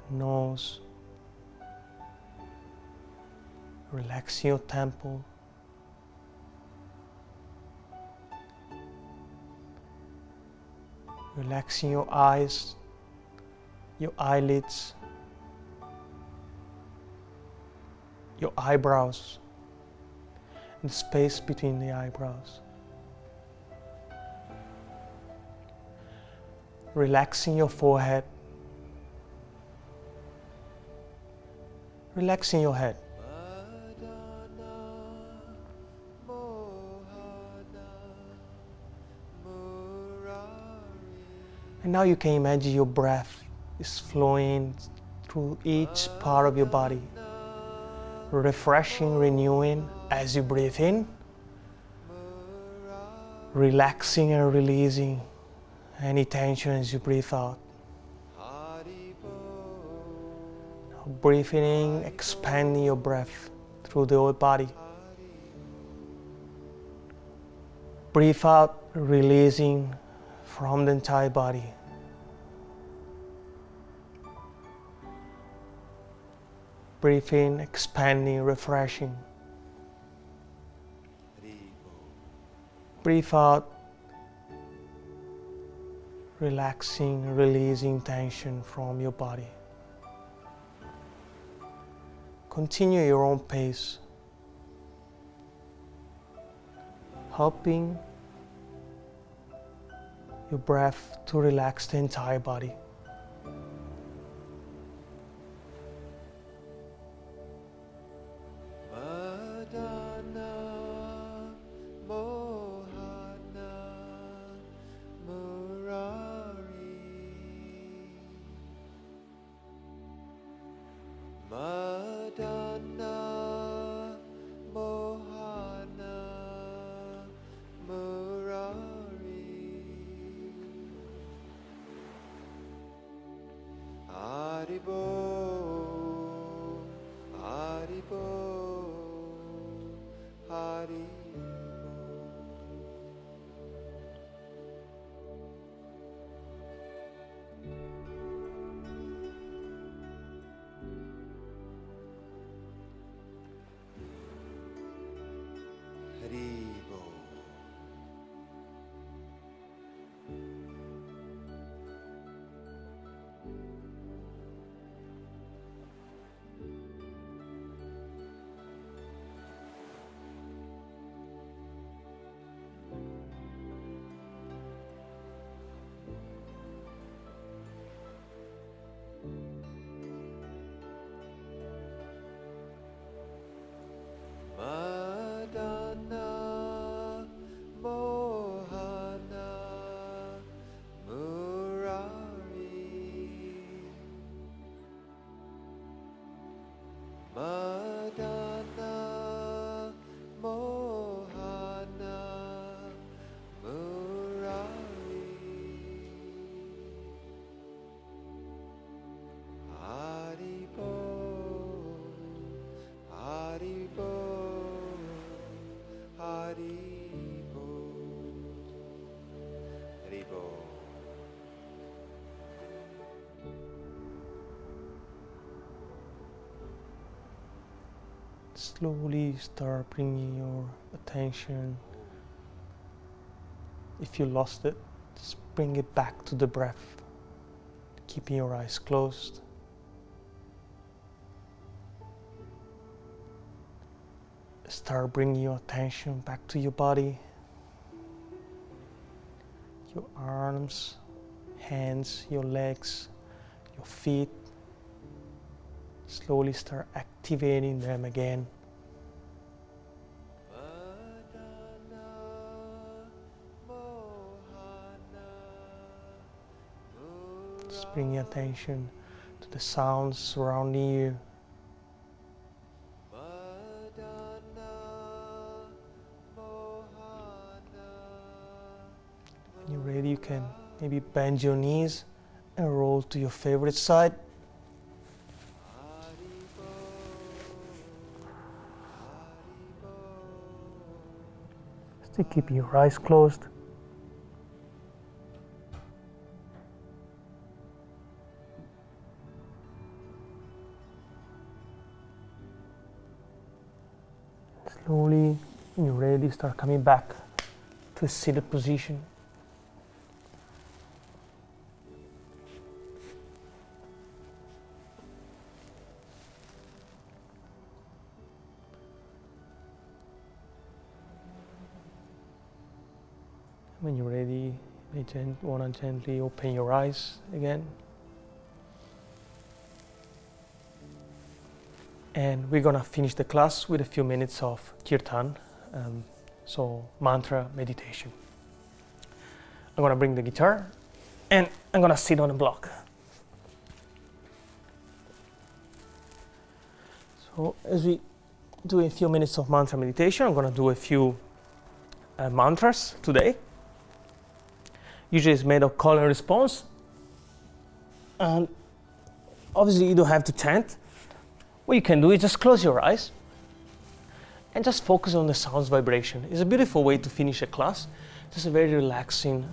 your nose, relaxing your temple, relaxing your eyes, your eyelids, your eyebrows, and the space between the eyebrows. Relaxing your forehead, relaxing your head. And now you can imagine your breath is flowing through each part of your body. Refreshing, renewing as you breathe in, relaxing and releasing any tension as you breathe out. Now breathing in, expanding your breath through the whole body. Breathe out, releasing from the entire body. Breathe in, expanding, refreshing. Breathe out, relaxing, releasing tension from your body. Continue your own pace, helping your breath to relax the entire body. Slowly start bringing your attention. If you lost it, just bring it back to the breath, keeping your eyes closed. Start bringing your attention back to your body, your arms, hands, your legs, your feet. Slowly start activating them again. Just bring your attention to the sounds surrounding you. When you're ready, you can maybe bend your knees and roll to your favorite side. Still keep your eyes closed. Slowly, when you're ready, start coming back to a seated position. When you're ready, you want to gently open your eyes again. And we're going to finish the class with a few minutes of kirtan, so mantra meditation. I'm going to bring the guitar and I'm going to sit on a block. So as we do a few minutes of mantra meditation, I'm going to do a few mantras today. Usually it's made of call and response. And obviously you don't have to chant. What you can do is just close your eyes and just focus on the sound's vibration. It's a beautiful way to finish a class. Just a very relaxing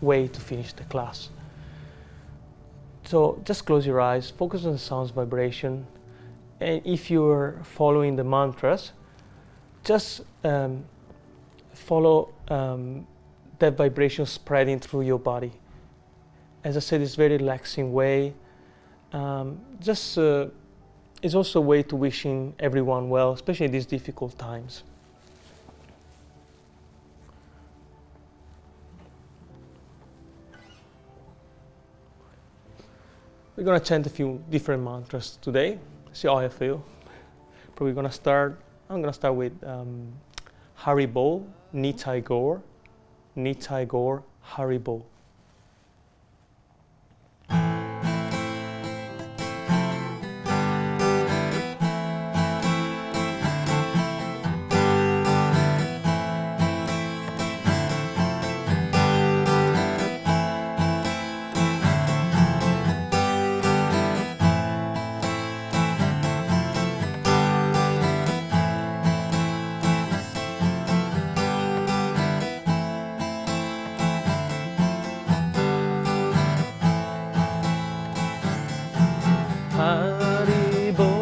way to finish the class. So just close your eyes, focus on the sound's vibration. And if you're following the mantras, just follow that vibration spreading through your body. As I said, it's a very relaxing way. It's also a way to wishing everyone well, especially in these difficult times. We're going to chant a few different mantras today. See how I feel. I'm going to start with Haribo, Nitai Gaur, Nitai Gaur, Haribo. Haribo.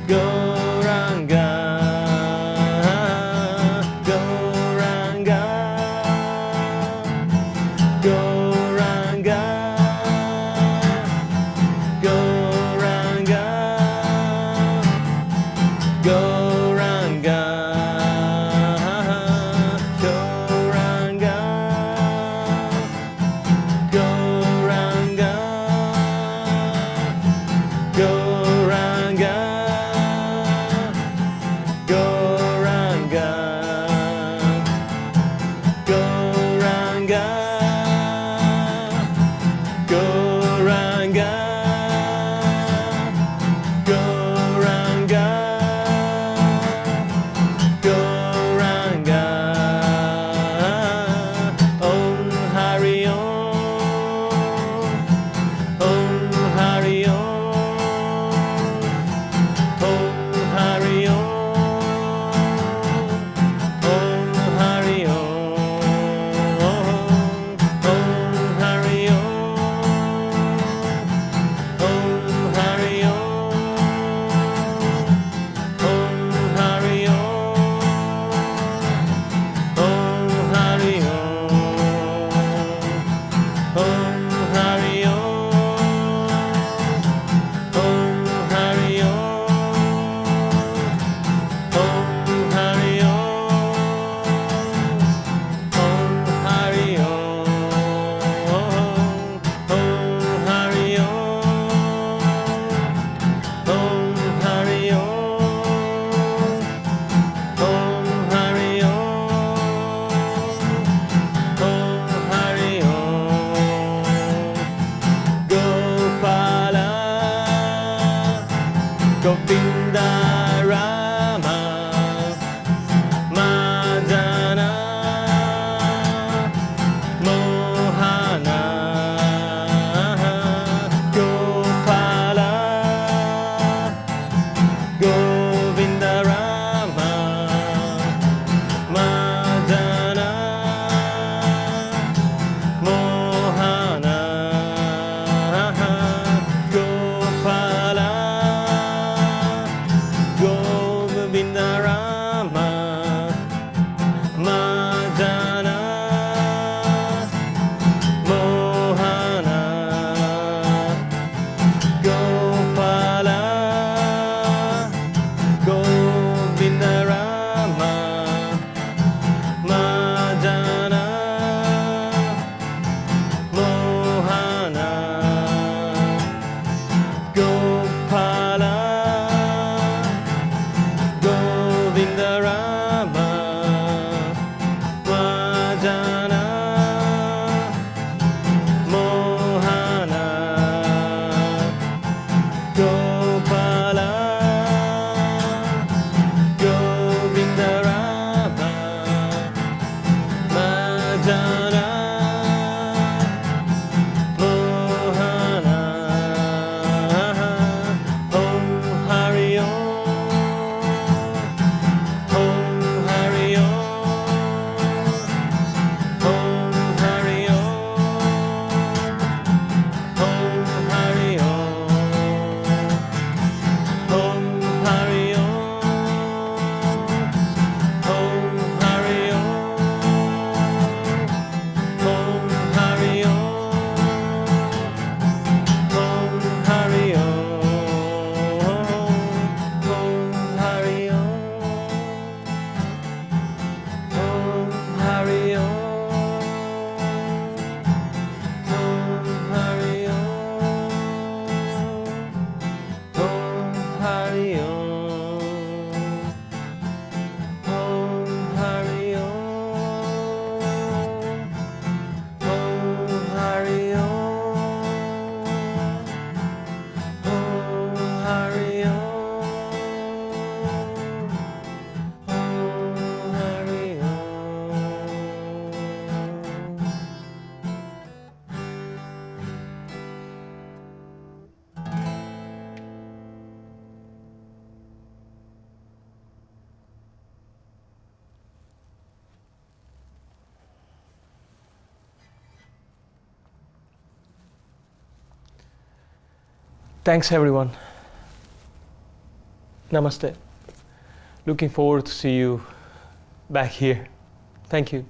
Gauranga, Gauranga, Gauranga, Gauranga, Gauranga, Gauranga, Gauranga, Gauranga, Gauranga, Gauranga, Gauranga, Gauranga, Gauranga, Om Hari Om, Om Hari Om, Om Hari Om, Om Hari Om, Om Hari Om, Om Hari Om, Om Hari Om, Om Hari Om, Om Hari Om, Om Hari Om, Om Hari Om, Om Hari Om, Om Hari Om, Om Hari Om, Om Hari Om, Om Hari Om, Gopala, Govinda Rama, Madana, Mohana, Gopala, Govinda Rama, Madana, Mohana, Gopala, Govinda Rama, Madana, Mohana, Gopala, Govinda Rama, Madana, Mohana, Gopala, Govinda Rama, Madana, Mohana, Gopala, Govinda Rama, Madana, Mohana, Om Hari Om, Om Hari Om, Om Hari Om, Om Hari Om, Om Hari Om, Om Hari Om, Om Hari Om, Om Hari Om, Om Hari Om, Om Hari Om, Om Hari Om, Om Hari Om, Om Hari Om, Om Hari Om, Om Hari Om, Om Hari Om. Thanks everyone. Namaste. Looking forward to see you back here. Thank you.